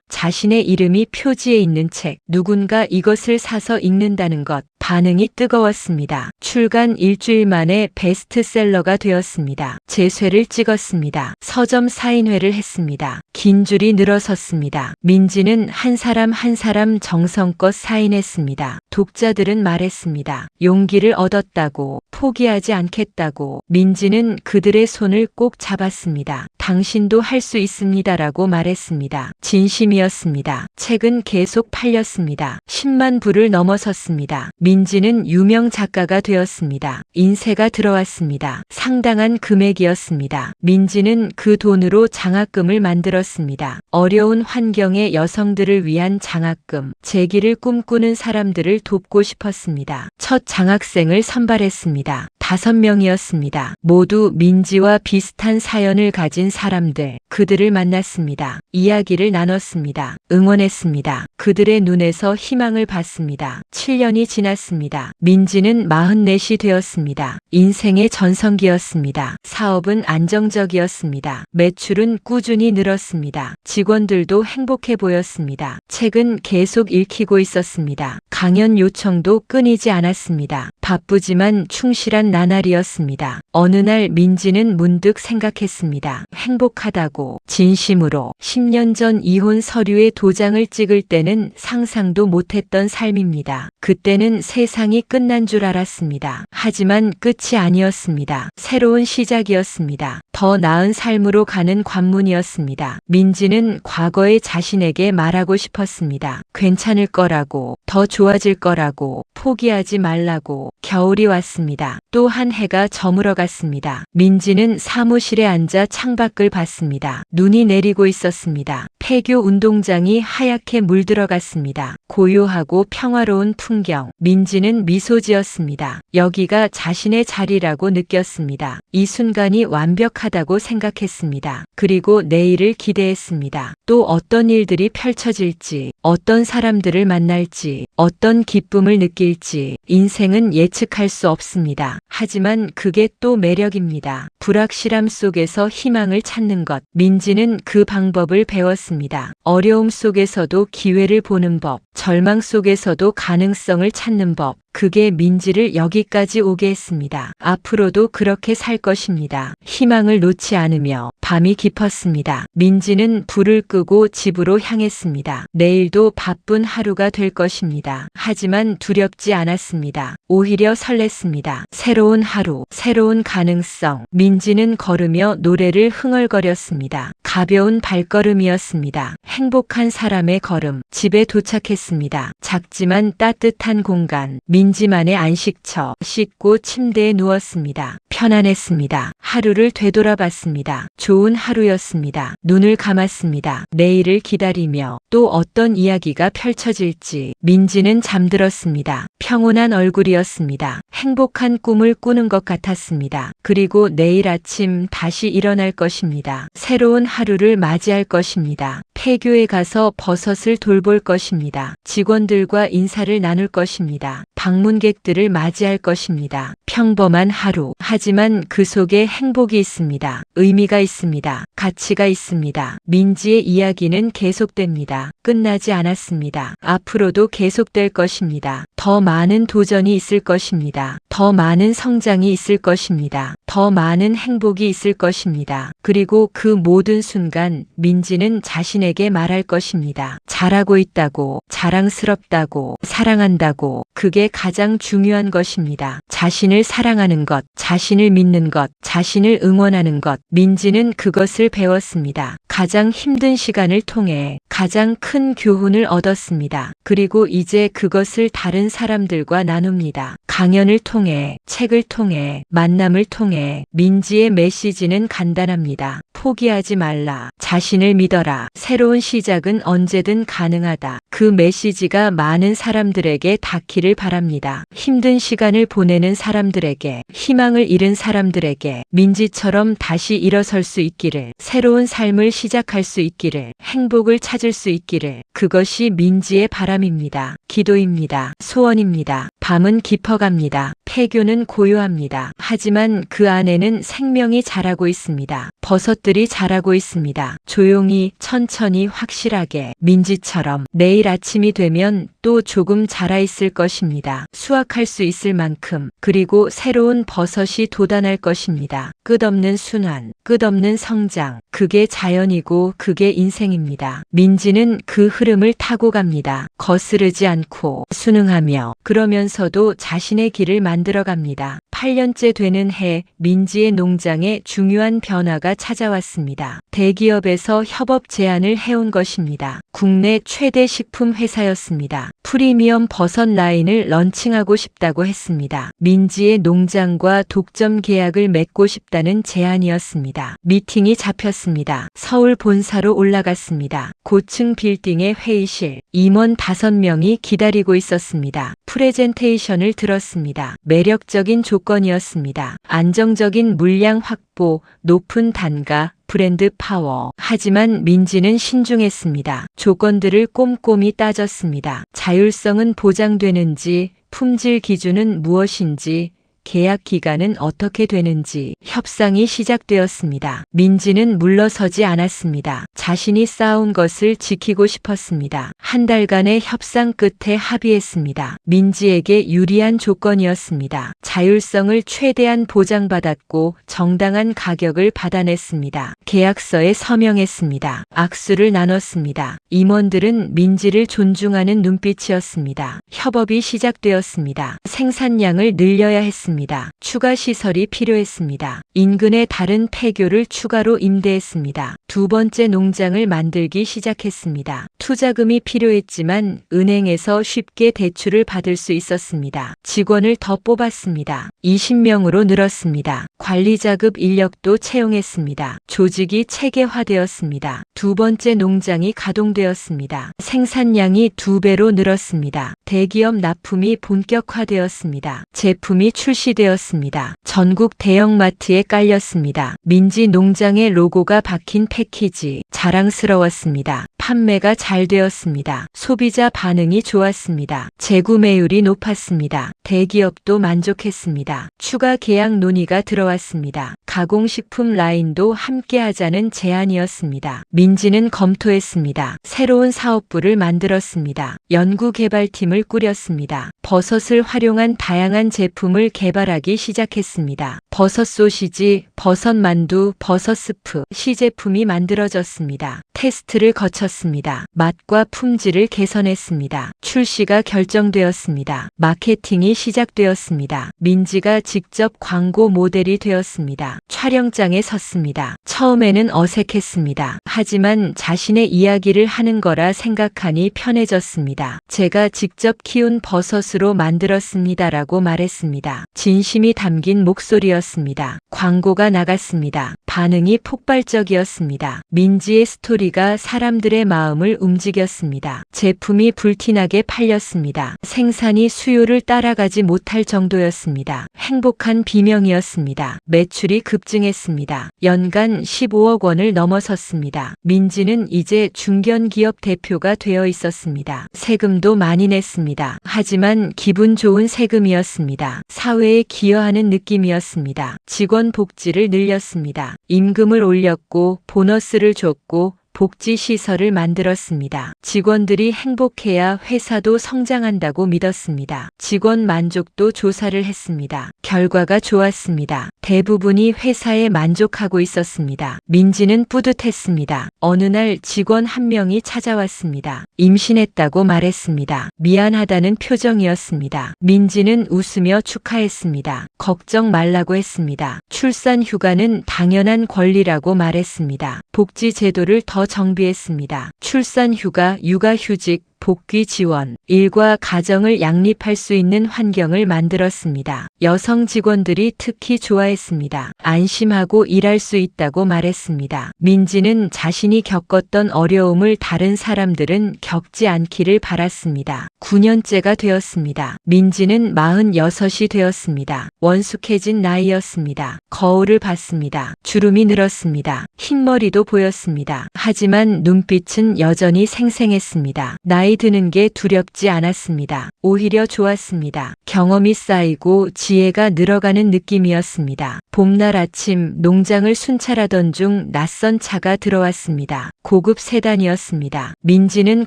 자신의 이름이 표지에 있는 책, 누군가 이것을 사서 읽는다는 것. 반응이 뜨거웠습니다. 출간 일주일 만에 베스트셀러가 되었습니다. 제쇄를 찍었습니다. 서점 사인회를 했습니다. 긴 줄이 늘어섰습니다. 민지는 한 사람 한 사람 정성껏 사인했습니다. 독자들은 말했습니다. 용기를 얻었다고, 포기하지 않겠다고. 민지는 그들의 손을 꼭 잡았습니다. 당신도 할 수 있습니다라고 말했습니다. 진심이었습니다. 책은 계속 팔렸습니다. 10만 부를 넘어섰습니다. 민지는 유명 작가가 되었습니다. 인세가 들어왔습니다. 상당한 금액이었습니다. 민지는 그 돈으로 장학금을 만들었습니다. 어려운 환경의 여성들을 위한 장학금, 재기를 꿈꾸는 사람들을 돕고 싶었습니다. 첫 장학생을 선발했습니다. 5명이었습니다. 모두 민지와 비슷한 사연을 가진 사람들, 그들을 만났습니다. 이야기를 나눴습니다. 응원했습니다. 그들의 눈에서 희망을 봤습니다. 7년이 지났습니다. 민지는 44이 되었습니다. 인생의 전성기였습니다. 사업은 안정적이었습니다. 매출은 꾸준히 늘었습니다. 직원들도 행복해 보였습니다. 책은 계속 읽히고 있었습니다. 강연 요청도 끊이지 않았습니다. 바쁘지만 충실한 나날이었습니다. 어느 날 민지는 문득 생각했습니다. 행복하다고, 진심으로. 10년 전 이혼 서류에 도장을 찍을 때는 상상도 못했던 삶입니다. 그때는 세상이 끝난 줄 알았습니다. 하지만 끝이 아니었습니다. 새로운 시작이었습니다. 더 나은 삶으로 가는 관문이었습니다. 민지는 과거의 자신에게 말하고 싶었습니다. 괜찮을 거라고, 더 좋아질 거라고, 포기하지 말라고. 겨울이 왔습니다. 또 한 해가 저물어 갔습니다. 민지는 사무실에 앉아 창밖을 봤습니다. 눈이 내리고 있었습니다. 폐교 운동장이 하얗게 물들어갔습니다. 고요하고 평화로운 풍경. 민지는 미소 지었습니다. 여기가 자신의 자리라고 느꼈습니다. 이 순간이 완벽하다고 생각했습니다. 그리고 내일을 기대했습니다. 또 어떤 일들이 펼쳐질지, 어떤 사람들을 만날지, 어떤 기쁨을 느낄지. 인생은 예측할 수 없습니다. 하지만 그게 또 매력입니다. 불확실함 속에서 희망을 찾는 것. 민지는 그 방법을 배웠습니다. 어려움 속에서도 기회를 보는 법, 절망 속에서도 가능성을 찾는 법. 그게 민지를 여기까지 오게 했습니다. 앞으로도 그렇게 살 것입니다. 희망을 놓지 않으며. 밤이 깊었습니다. 민지는 불을 끄고 집으로 향했습니다. 내일도 바쁜 하루가 될 것입니다. 하지만 두렵지 않았습니다. 오히려 설렜습니다. 새로운 하루, 새로운 가능성. 민지는 걸으며 노래를 흥얼거렸습니다. 가벼운 발걸음이었습니다. 행복한 사람의 걸음. 집에 도착했습니다. 작지만 따뜻한 공간. 민지만의 안식처. 씻고 침대에 누웠습니다. 편안했습니다. 하루를 되돌아봤습니다. 좋은 하루였습니다. 눈을 감았습니다. 내일을 기다리며 또 어떤 이야기가 펼쳐질지. 민지는 잠들었습니다. 평온한 얼굴이었습니다. 행복한 꿈을 꾸는 것 같았습니다. 그리고 내일 아침 다시 일어날 것입니다. 새로운 하루를 맞이할 것입니다. 폐교에 가서 버섯을 돌볼 것입니다. 직원들과 인사를 나눌 것입니다. 방문객들을 맞이할 것입니다. 평범한 하루. 하지만 그 속에 행복이 있습니다. 의미가 있습니다. 가치가 있습니다. 민지의 이야기는 계속됩니다. 끝나지 않았습니다. 앞으로도 계속될 것입니다. 더 많은 도전이 있을 것입니다. 더 많은 성장이 있을 것입니다. 더 많은 행복이 있을 것입니다. 그리고 그 모든 순간 민지는 자신에게 말할 것입니다. 잘하고 있다고, 자랑스럽다고, 사랑한다고. 그게 가장 중요한 것입니다. 자신을 사랑하는 것, 자신을 믿는 것, 자신을 응원하는 것. 민지는 그것을 배웠습니다. 가장 힘든 시간을 통해 가장 큰 교훈을 얻었습니다. 그리고 이제 그것을 다른 사람들과 나눕니다. 강연을 통해, 책을 통해, 만남을 통해. 민지의 메시지는 간단합니다. 포기하지 말라. 자신을 믿어라. 새로운 시작은 언제든 가능하다. 그 메시지가 많은 사람들에게 닿기를 바랍니다. 힘든 시간을 보내는 사람들에게, 희망을 잃은 사람들에게 민지처럼 다시 일어설 수 있기를, 새로운 삶을 시작할 수 있기를, 행복을 찾을 수 있기를. 그것이 민지의 바람입니다. 기도입니다. 소원입니다. 밤은 깊어갑니다. 폐교는 고요합니다. 하지만 그 안에는 생명이 자라고 있습니다. 버섯들이 자라고 있습니다. 조용히, 천천히, 확실하게. 민지처럼 내일 아침이 되면 또 조금 자라 있을 것입니다. 수확할 수 있을 만큼. 그리고 새로운 버섯이 돋아날 것입니다. 끝없는 순환, 끝없는 성장. 그게 자연이고 그게 인생입니다. 민지는 그 흐름을 타고 갑니다. 거스르지 않고 순응하며. 그러면서도 자신의 길을 만들어갑니다. 8년째 되는 해 민지의 농장에 중요한 변화가 찾아왔습니다. 대기업에서 협업 제안을 해온 것입니다. 국내 최대 식품 회사였습니다. 프리미엄 버섯 라인을 런칭하고 싶다고 했습니다. 민지의 농장과 독점 계약을 맺고 싶다는 제안이었습니다. 미팅이 잡혔습니다. 서울 본사로 올라갔습니다. 고층 빌딩의 회의실, 임원 5명이 기다리고 있었습니다. 프레젠테이션을 들었습니다. 매력적인 조건이었습니다. 안정적인 물량 확보, 높은 단가, 브랜드 파워. 하지만 민지는 신중했습니다. 조건들을 꼼꼼히 따졌습니다. 자율성은 보장되는지, 품질 기준은 무엇인지, 계약 기간은 어떻게 되는지. 협상이 시작되었습니다. 민지는 물러서지 않았습니다. 자신이 쌓아온 것을 지키고 싶었습니다. 한 달간의 협상 끝에 합의했습니다. 민지에게 유리한 조건이었습니다. 자율성을 최대한 보장받았고 정당한 가격을 받아냈습니다. 계약서에 서명했습니다. 악수를 나눴습니다. 임원들은 민지를 존중하는 눈빛이었습니다. 협업이 시작되었습니다. 생산량을 늘려야 했습니다. 추가 시설이 필요했습니다. 인근의 다른 폐교를 추가로 임대했습니다. 두 번째 농장을 만들기 시작했습니다. 투자금이 필요했지만 은행에서 쉽게 대출을 받을 수 있었습니다. 직원을 더 뽑았습니다. 20명으로 늘었습니다. 관리자급 인력도 채용했습니다. 조직이 체계화되었습니다. 두 번째 농장이 가동되었습니다. 생산량이 2배로 늘었습니다. 대기업 납품이 본격화되었습니다. 제품이 출시되었습니다. 전국 대형마트에 깔렸습니다. 민지 농장의 로고가 박힌 패키지. 자랑스러웠습니다. 판매가 잘 되었습니다. 소비자 반응이 좋았습니다. 재구매율이 높았습니다. 대기업도 만족했습니다. 추가 계약 논의가 들어왔습니다. 가공식품 라인도 함께 하자는 제안이었습니다. 민지는 검토했습니다. 새로운 사업부를 만들었습니다. 연구개발팀을 꾸렸습니다. 버섯을 활용한 다양한 제품을 개발하기 시작했습니다. 버섯 소시지, 버섯 만두, 버섯 스프, 시제품이 만들어졌습니다. 테스트를 거쳤습니다. 맛과 품질을 개선했습니다. 출시가 결정되었습니다. 마케팅이 시작되었습니다. 민지가 직접 광고 모델이 되었습니다. 촬영장에 섰습니다. 처음에는 어색했습니다. 하지만 자신의 이야기를 하는 거라 생각하니 편해졌습니다. 제가 직접 직접 키운 버섯으로 만들었습니다라고 말했습니다. 진심이 담긴 목소리였습니다. 광고가 나갔습니다. 반응이 폭발적이었습니다. 민지의 스토리가 사람들의 마음을 움직였습니다. 제품이 불티나게 팔렸습니다. 생산이 수요를 따라가지 못할 정도였습니다. 행복한 비명이었습니다. 매출이 급증했습니다. 연간 15억 원을 넘어섰습니다. 민지는 이제 중견기업 대표가 되어 있었습니다. 세금도 많이 냈습니다. 하지만 기분 좋은 세금이었습니다. 사회에 기여하는 느낌이었습니다. 직원 복지를 늘렸습니다. 임금을 올렸고 보너스를 줬고 복지시설을 만들었습니다. 직원들이 행복해야 회사도 성장한다고 믿었습니다. 직원 만족도 조사를 했습니다. 결과가 좋았습니다. 대부분이 회사에 만족하고 있었습니다. 민지는 뿌듯했습니다. 어느 날 직원 한 명이 찾아왔습니다. 임신했다고 말했습니다. 미안하다는 표정이었습니다. 민지는 웃으며 축하했습니다. 걱정 말라고 했습니다. 출산 휴가는 당연한 권리라고 말했습니다. 복지 제도를 더 정비했습니다. 출산 휴가, 육아휴직, 복귀 지원, 일과 가정을 양립할 수 있는 환경을 만들었습니다. 여성 직원들이 특히 좋아했습니다. 안심하고 일할 수 있다고 말했습니다. 민지는 자신이 겪었던 어려움을 다른 사람들은 겪지 않기를 바랐습니다. 9년째가 되었습니다. 민지는 46이 되었습니다. 원숙해진 나이였습니다. 거울을 봤습니다. 주름이 늘었습니다. 흰머리도 보였습니다. 하지만 눈빛은 여전히 생생했습니다. 나이 드는 게 두렵지 않았습니다. 오히려 좋았습니다. 경험이 쌓이고 지혜가 늘어가는 느낌이었습니다. 봄날 아침 농장을 순찰하던 중 낯선 차가 들어왔습니다. 고급 세단이었습니다. 민지는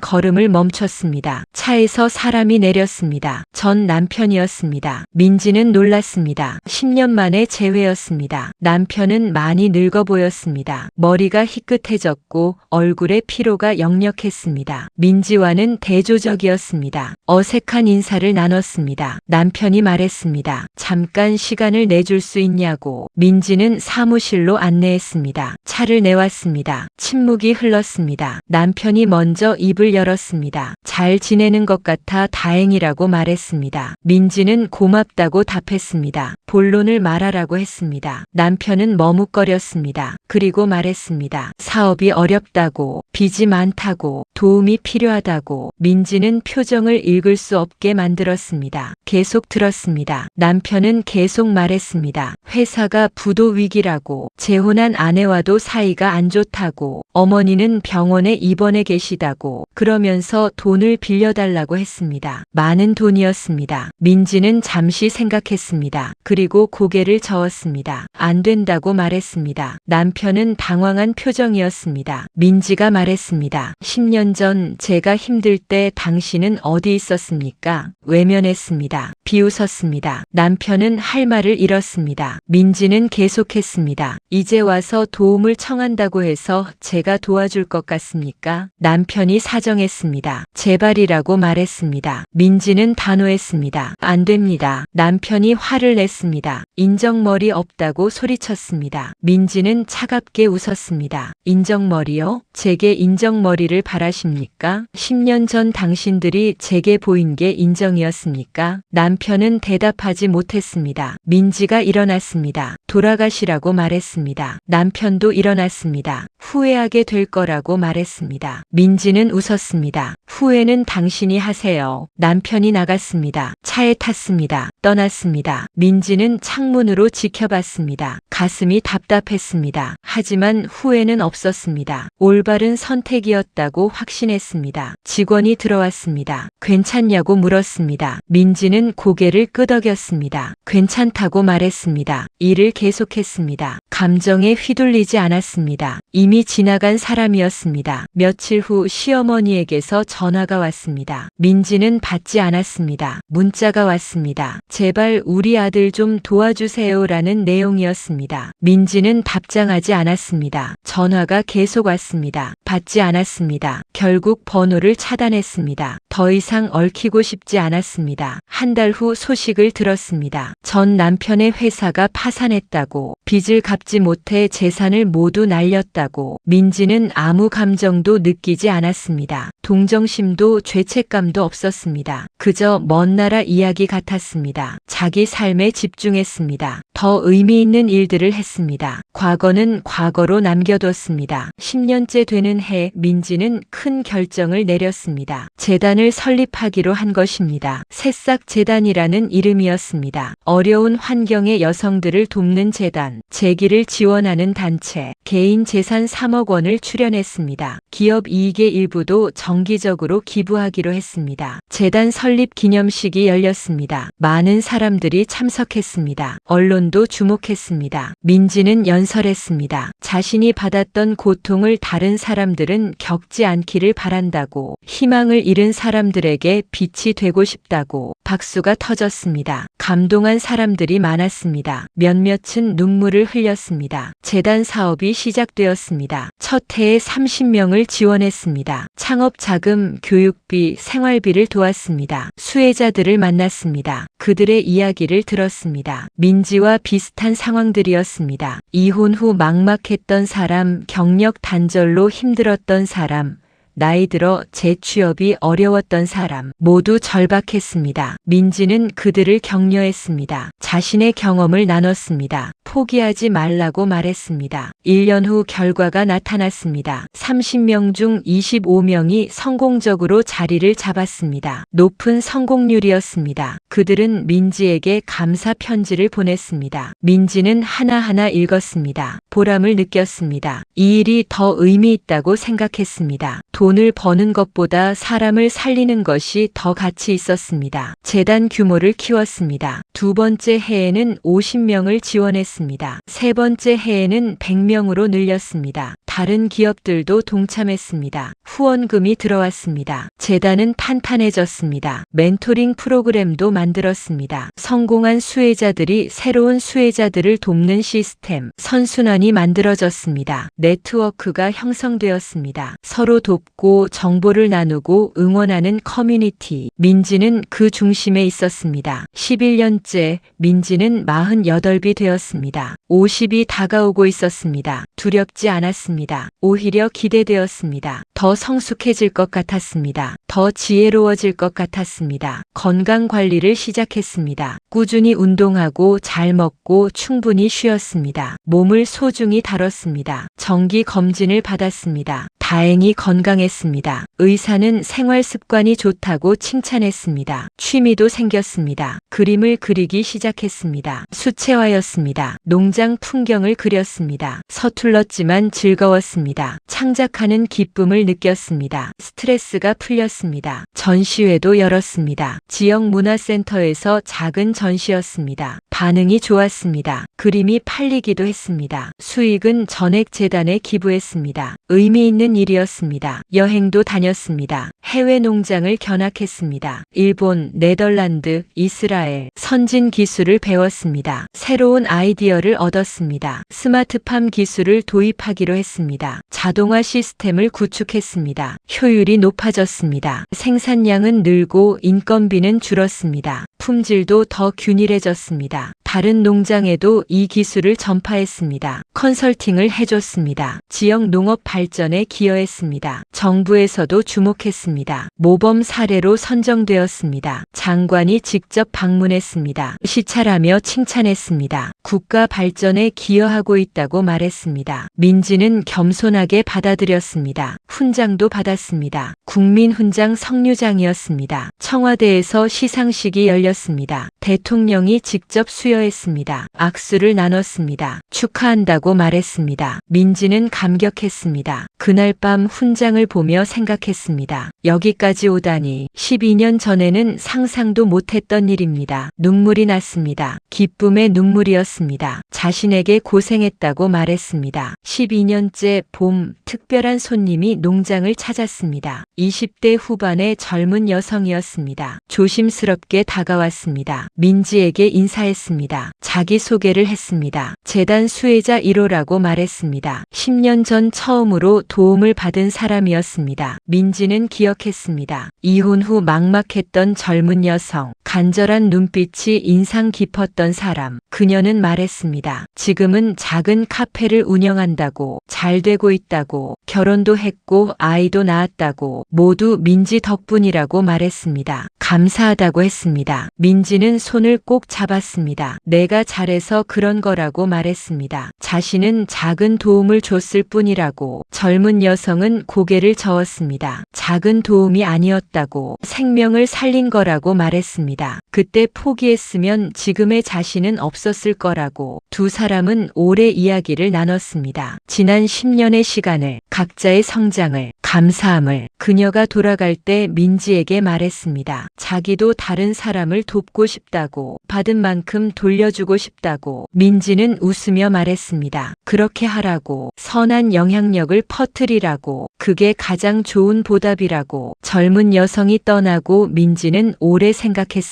걸음을 멈췄습니다. 차에서 사람이 내렸습니다. 전 남편이었습니다. 민지는 놀랐습니다. 10년 만에 재회였습니다. 남편은 많이 늙어 보였습니다. 머리가 희끗해졌고 얼굴에 피로가 역력했습니다. 민지와는 대조적이었습니다. 어색한 인사를 나눴습니다. 남편이 말했습니다. 잠깐 시간을 내줄 수 있냐고. 민지는 사무실로 안내했습니다. 차를 내왔습니다. 침묵이 흘렀습니다. 남편이 먼저 입을 열었습니다. 잘 지내는 것 같아 다행이라고 말했습니다. 민지는 고맙다고 답했습니다. 본론을 말하라고 했습니다. 남편은 머뭇거렸습니다. 그리고 말했습니다. 사업이 어렵다고, 빚이 많다고, 도움이 필요하다고. 민지는 표정을 읽을 수 없게 만들었습니다. 계속 들었습니다. 남편은 계속 말했습니다. 회사가 부도 위기라고, 재혼한 아내와도 사이가 안 좋다고, 어머니는 병원에 입원해 계시다고, 그러면서 돈을 빌려달라고 했습니다. 많은 돈이었습니다. 민지는 잠시 생각했습니다. 그리고 고개를 저었습니다. 안 된다고 말했습니다. 남편은 당황한 표정이었습니다. 민지가 말했습니다. 10년 전 제가 힘들 때 당신은 어디 있었습니까? 외면했습니다. 비웃었습니다. 남편은 할 말을 잃었습니다. 민지는 계속했습니다. 이제 와서 도움을 청한다고 해서 제가 도와줄 것 같습니까? 남편이 사정했습니다. 제발이라고 말했습니다. 민지는 단호했습니다. 안 됩니다. 남편이 화를 냈습니다. 인정머리 없다고 소리쳤습니다. 민지는 차갑게 웃었습니다. 인정머리요? 제게 인정머리를 바라십니까? 10년 전 당신들이 제게 보인 게 인정이었습니까? 남편은 대답하지 못했습니다. 민지가 일어났습니다. 돌아가시라고 말했습니다. 남편도 일어났습니다. 후회하게 될 거라고 말했습니다. 민지는 웃었습니다. 후회는 당신이 하세요. 남편이 나갔습니다. 차에 탔습니다. 떠났습니다. 민지는 창문으로 지켜봤습니다. 가슴이 답답했습니다. 하지만 후회는 없었습니다. 올바른 선택이었다고 확신했습니다. 직원이 들어왔습니다. 괜찮냐고 물었습니다. 민지는 고개를 끄덕였습니다. 괜찮다고 말했습니다. 일을 계속했습니다. 감정에 휘둘리지 않았습니다. 이미 지나간 사람이었습니다. 며칠 후 시어머니에게서 전화가 왔습니다. 민지는 받지 않았습니다. 문자가 왔습니다. 제발 우리 아들 좀 도와주세요라는 내용이었습니다. 민지는 답장하지 않았습니다. 전화가 계속 왔습니다. 받지 않았습니다. 결국 번호를 차단했습니다. 더 이상 얽히고 싶지 않았습니다. 한 달 후 소식을 들었습니다. 전 남편의 회사가 파산했다고, 빚을 갚지 못해 재산을 모두 날렸다고. 민지는 아무 감정도 느끼지 않았습니다. 동정심도 죄책감도 없었습니다. 그저 먼 나라 이야기 같았습니다. 자기 삶에 집중했습니다. 더 의미 있는 일들을 했습니다. 과거는 과거로 남겨뒀습니다. 10년째 되는 해 민지는 큰 결정을 내렸습니다. 재단을 설립하기로 한 것입니다. 새싹재단이라는 이름이었습니다. 어려운 환경의 여성들을 돕는 재단, 재기를 지원하는 단체, 개인 재산 3억 원을 출연했습니다. 기업 이익의 일부도 정기적으로 기부하기로 했습니다. 재단 설립 기념식이 열렸습니다. 많은 사람들이 참석했습니다. 언론도 주목했습니다. 민지는 연설했습니다. 자신이 받았던 고통을 다른 사람들은 겪지 않기를 바란다고, 희망을 잃은 사람들에게 빛이 되고 싶다고. 박수가 터졌습니다. 감동한 사람들이 많았습니다. 몇몇은 눈물을 흘렸습니다. 재단 사업이 시작되었습니다. 첫 해에 30명을 지원했습니다. 창업 자금, 교육비, 생활비를 도왔습니다. 수혜자들을 만났습니다. 그들의 이야기를 들었습니다. 민지와 비슷한 상황들이었습니다. 이혼 후 막막했던 사람, 경력 단절로 힘들었던 사람, 나이 들어 재취업이 어려웠던 사람, 모두 절박했습니다. 민지는 그들을 격려했습니다. 자신의 경험을 나눴습니다. 포기하지 말라고 말했습니다. 1년 후 결과가 나타났습니다. 30명 중 25명이 성공적으로 자리를 잡았습니다. 높은 성공률이었습니다. 그들은 민지에게 감사 편지를 보냈습니다. 민지는 하나하나 읽었습니다. 보람을 느꼈습니다. 이 일이 더 의미 있다고 생각했습니다. 돈을 버는 것보다 사람을 살리는 것이 더 가치 있었습니다. 재단 규모를 키웠습니다. 두 번째 해에는 50명을 지원했습니다. 세 번째 해에는 100명으로 늘렸습니다. 다른 기업들도 동참했습니다. 후원금이 들어왔습니다. 재단은 탄탄해졌습니다. 멘토링 프로그램도 만들었습니다. 성공한 수혜자들이 새로운 수혜자들을 돕는 시스템, 선순환이 만들어졌습니다. 네트워크가 형성되었습니다. 서로 돕고 정보를 나누고 응원하는 커뮤니티. 민지는 그 중심에 있었습니다. 11년째 민지는 48이 되었습니다. 50이 다가오고 있었습니다. 두렵지 않았습니다. 오히려 기대되었습니다. 더 성숙해질 것 같았습니다. 더 지혜로워질 것 같았습니다. 건강 관리를 시작했습니다. 꾸준히 운동하고 잘 먹고 충분히 쉬었습니다. 몸을 소중히 다뤘습니다. 정기 검진을 받았습니다. 다행히 건강했습니다. 의사는 생활 습관이 좋다고 칭찬했습니다. 취미도 생겼습니다. 그림을 그리기 시작했습니다. 수채화였습니다. 농장 풍경을 그렸습니다. 서툴렀지만 즐거웠습니다. 창작하는 기쁨을 느꼈습니다. 스트레스가 풀렸습니다. 전시회도 열었습니다. 지역 문화센터에서 작은 전시였습니다. 반응이 좋았습니다. 그림이 팔리기도 했습니다. 수익은 전액재단에 기부했습니다. 의미 있는 일이었습니다. 여행도 다녔습니다. 해외 농장을 견학했습니다. 일본, 네덜란드, 이스라엘, 선진 기술을 배웠습니다. 새로운 아이디어를 얻었습니다. 스마트팜 기술을 도입하기로 했습니다. 자동화 시스템을 구축했습니다. 효율이 높아졌습니다. 생산량은 늘고 인건비는 줄었습니다. 품질도 더 균일해졌습니다. 다른 농장에도 이 기술을 전파했습니다. 컨설팅을 해줬습니다. 지역 농업 발전에 기여했습니다. 정부에서도 주목했습니다. 모범 사례로 선정되었습니다. 장관이 직접 방문했습니다. 시찰하며 칭찬했습니다. 국가 발전에 기여하고 있다고 말했습니다. 민지는 겸손하게 받아들였습니다. 훈장도 받았습니다. 국민훈장 석류장이었습니다. 청와대에서 시상식이 열렸습니다. 대통령이 직접 수여했습니다. 악수를 나눴습니다. 축하한다고 말했습니다. 민지는 감격했습니다. 그날 밤 훈장을 보며 생각했습니다. 여기까지 오다니. 12년 전에는 상상도 못했던 일입니다. 눈물이 났습니다. 기쁨의 눈물이었습니다. 자신에게 고생했다고 말했습니다. 12년째 봄, 특별한 손님이 농장을 찾았습니다. 20대 후반의 젊은 여성이었습니다. 조심스럽게 다가왔습니다. 민지에게 인사했습니다. 자기소개를 했습니다. 재단 수혜자 1호라고 말했습니다. 10년 전 처음으로 도움을 받은 사람이었습니다. 민지는 기억했습니다. 이혼 후 막막했던 젊은 여성. 간절한 눈빛이 인상 깊었던 사람. 그녀는 말했습니다. 지금은 작은 카페를 운영한다고, 잘 되고 있다고, 결혼도 했고 아이도 낳았다고, 모두 민지 덕분이라고 말했습니다. 감사하다고 했습니다. 민지는 손을 꼭 잡았습니다. 내가 잘해서 그런 거라고 말했습니다. 자신은 작은 도움을 줬을 뿐이라고. 젊은 여성은 고개를 저었습니다. 작은 도움이 아니었다고, 생명을 살린 거라고 말했습니다. 그때 포기했으면 지금의 자신은 없었을 거라고. 두 사람은 오래 이야기를 나눴습니다. 지난 10년의 시간을, 각자의 성장을, 감사함을. 그녀가 돌아갈 때 민지에게 말했습니다. 자기도 다른 사람을 돕고 싶다고, 받은 만큼 돌려주고 싶다고. 민지는 웃으며 말했습니다. 그렇게 하라고, 선한 영향력을 퍼뜨리라고, 그게 가장 좋은 보답이라고. 젊은 여성이 떠나고 민지는 오래 생각했습니다.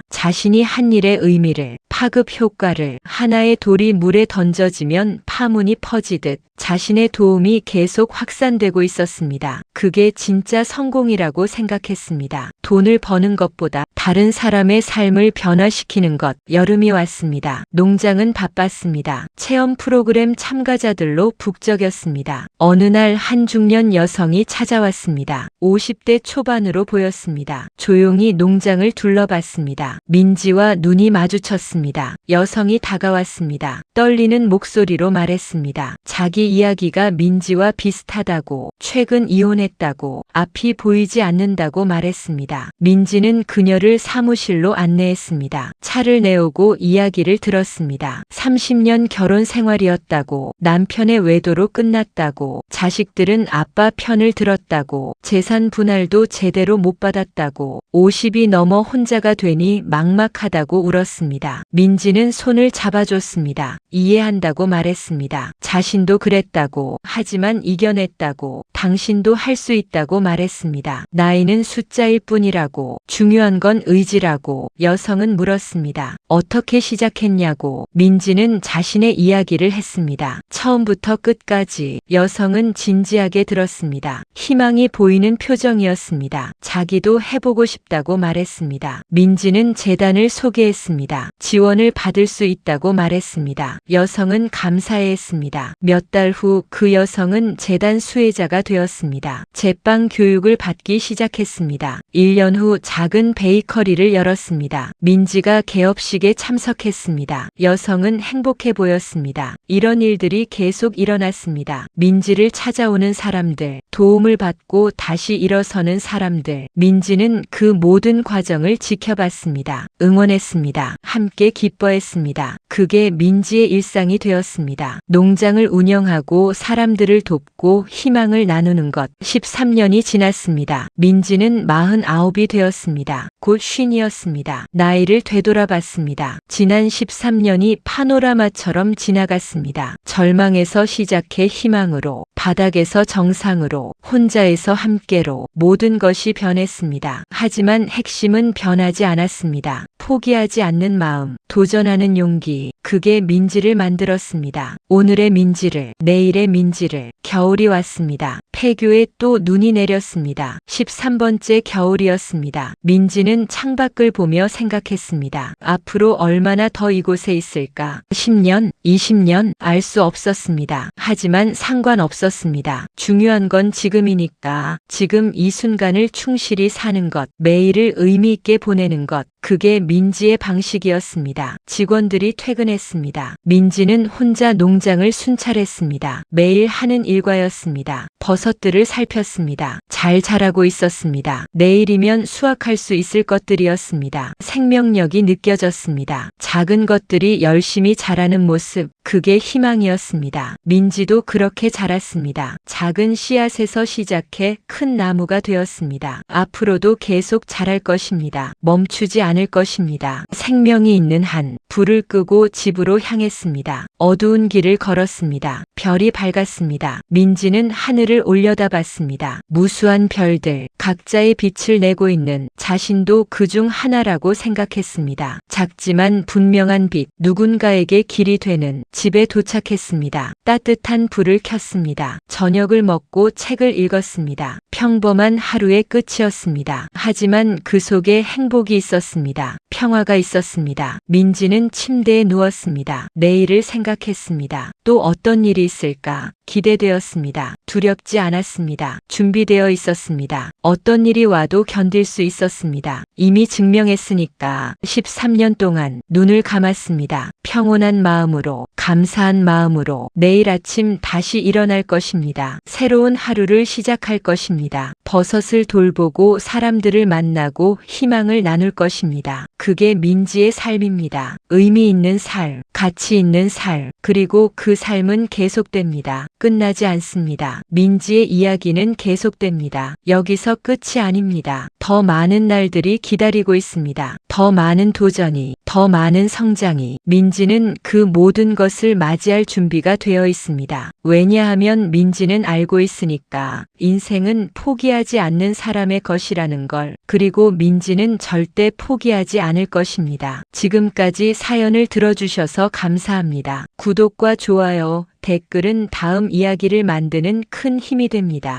자신이 한 일의 의미를, 파급 효과를, 하나의 돌이 물에 던져지면 파문이 퍼지듯 자신의 도움이 계속 확산되고 있었습니다. 그게 진짜 성공이라고 생각했습니다. 돈을 버는 것보다 다른 사람의 삶을 변화시키는 것. 여름이 왔습니다. 농장은 바빴습니다. 체험 프로그램 참가자들로 북적였습니다. 어느 날 한 중년 여성이 찾아왔습니다. 50대 초반으로 보였습니다. 조용히 농장을 둘러봤습니다. 민지와 눈이 마주쳤습니다. 여성이 다가왔습니다. 떨리는 목소리로 말했습니다. 자기 이야기가 민지와 비슷하다고, 최근 이혼했다고, 앞이 보이지 않는다고 말했습니다. 민지는 그녀를 사무실로 안내했습니다. 차를 내오고 이야기를 들었습니다. 30년 결혼 생활이었다고, 남편의 외도로 끝났다고, 자식들은 아빠 편을 들었다고, 재산 분할도 제대로 못 받았다고, 50이 넘어 혼자가 되니 막막하다고 울었습니다. 민지는 손을 잡아줬습니다. 이해한다고 말했습니다. 자신도 그랬다고, 하지만 이겨냈다고, 당신도 할 수 있다고 말했습니다. 나이는 숫자일 뿐이라고, 중요한 건 의지라고. 여성은 물었습니다. 어떻게 시작했냐고. 민지는 자신의 이야기를 했습니다. 처음부터 끝까지. 여성은 진지하게 들었습니다. 희망이 보이는 표정이었습니다. 자기도 해보고 싶다고 말했습니다. 민지는 재단을 소개했습니다. 지원을 받을 수 있다고 말했습니다. 여성은 감사해했습니다. 몇 달 후 그 여성은 재단 수혜자가 되었습니다. 제빵 교육을 받기 시작했습니다. 1년 후 작은 베이커리를 열었습니다. 민지가 개업식에 참석했습니다. 여성은 행복해 보였습니다. 이런 일들이 계속 일어났습니다. 민지를 찾아오는 사람들, 도움을 받고 다시 일어서는 사람들. 민지는 그 모든 과정을 지켜봤습니다. 응원했습니다. 함께 기뻐했습니다. 그게 민지의 일상이 되었습니다. 농장을 운영하고 사람들을 돕고 희망을 나누는 것. 13년이 지났습니다. 민지는 49이 되었습니다. 곧 50이었습니다. 나이를 되돌아봤습니다. 지난 13년이 파노라마처럼 지나갔습니다. 절망에서 시작해 희망으로, 바닥에서 정상으로, 혼자에서 함께로 모든 것이 변했습니다. 하지만 핵심은 변하지 않았습니다. 포기하지 않는 마음, 도전하는 용기. 그게 민지를 만들었습니다. 오늘의 민지를, 내일의 민지를. 겨울이 왔습니다. 폐교에 또 눈이 내렸습니다. 13번째 겨울이었습니다. 민지는 창밖을 보며 생각했습니다. 앞으로 얼마나 더 이곳에 있을까? 10년, 20년 알 수 없었습니다. 하지만 상관없었습니다. 중요한 건 지금이니까. 지금 이 순간을 충실히 사는 것, 매일을 의미 있게 보내는 것. 그게 민지의 방식이었습니다. 직원들이 퇴근했습니다. 민지는 혼자 농장을 순찰했습니다. 매일 하는 일과였습니다. 버섯들을 살폈습니다. 잘 자라고 있었습니다. 내일이면 수확할 수 있을 것들이었습니다. 생명력이 느껴졌습니다. 작은 것들이 열심히 자라는 모습, 그게 희망이었습니다. 민지도 그렇게 자랐습니다. 작은 씨앗에서 시작해 큰 나무가 되었습니다. 앞으로도 계속 자랄 것입니다. 멈추지 않을 것입니다. 생명이 있는 한, 불을 끄고 집으로 향했습니다. 어두운 길을 걸었습니다. 별이 밝았습니다. 민지는 하늘을 올려다봤습니다. 무수한 별들, 각자의 빛을 내고 있는 자신도 그중 하나라고 생각했습니다. 작지만 분명한 빛, 누군가에게 길이 되는 집에 도착했습니다. 따뜻한 불을 켰습니다. 저녁을 먹고 책을 읽었습니다. 평범한 하루의 끝이었습니다. 하지만 그 속에 행복이 있었습니다. 평화가 있었습니다. 민지는 침대에 누웠습니다. 내일을 생각했습니다. 또 어떤 일이 있을까? 기대되었습니다. 두렵지 않았습니다. 준비되어 있었습니다. 어떤 일이 와도 견딜 수 있었습니다. 이미 증명했으니까. 13년 동안 눈을 감았습니다. 평온한 마음으로, 감사한 마음으로 내일 아침 다시 일어날 것입니다. 새로운 하루를 시작할 것입니다. 버섯을 돌보고 사람들을 만나고 희망을 나눌 것입니다. 그게 민지의 삶입니다. 의미 있는 삶, 가치 있는 삶, 그리고 그 삶은 계속됩니다. 끝나지 않습니다. 민지의 이야기는 계속됩니다. 여기서 끝이 아닙니다. 더 많은 날들이 기다리고 있습니다. 더 많은 도전이, 더 많은 성장이. 민지는 그 모든 것을 맞이할 준비가 되어 있습니다. 왜냐하면 민지는 알고 있으니까. 인생은 포기하지 않는 사람의 것이라는 걸. 그리고 민지는 절대 포기하지 않을 것입니다. 지금까지 사연을 들어주셔서 감사합니다. 구독과 좋아요, 댓글은 다음 이야기를 만드는 큰 힘이 됩니다.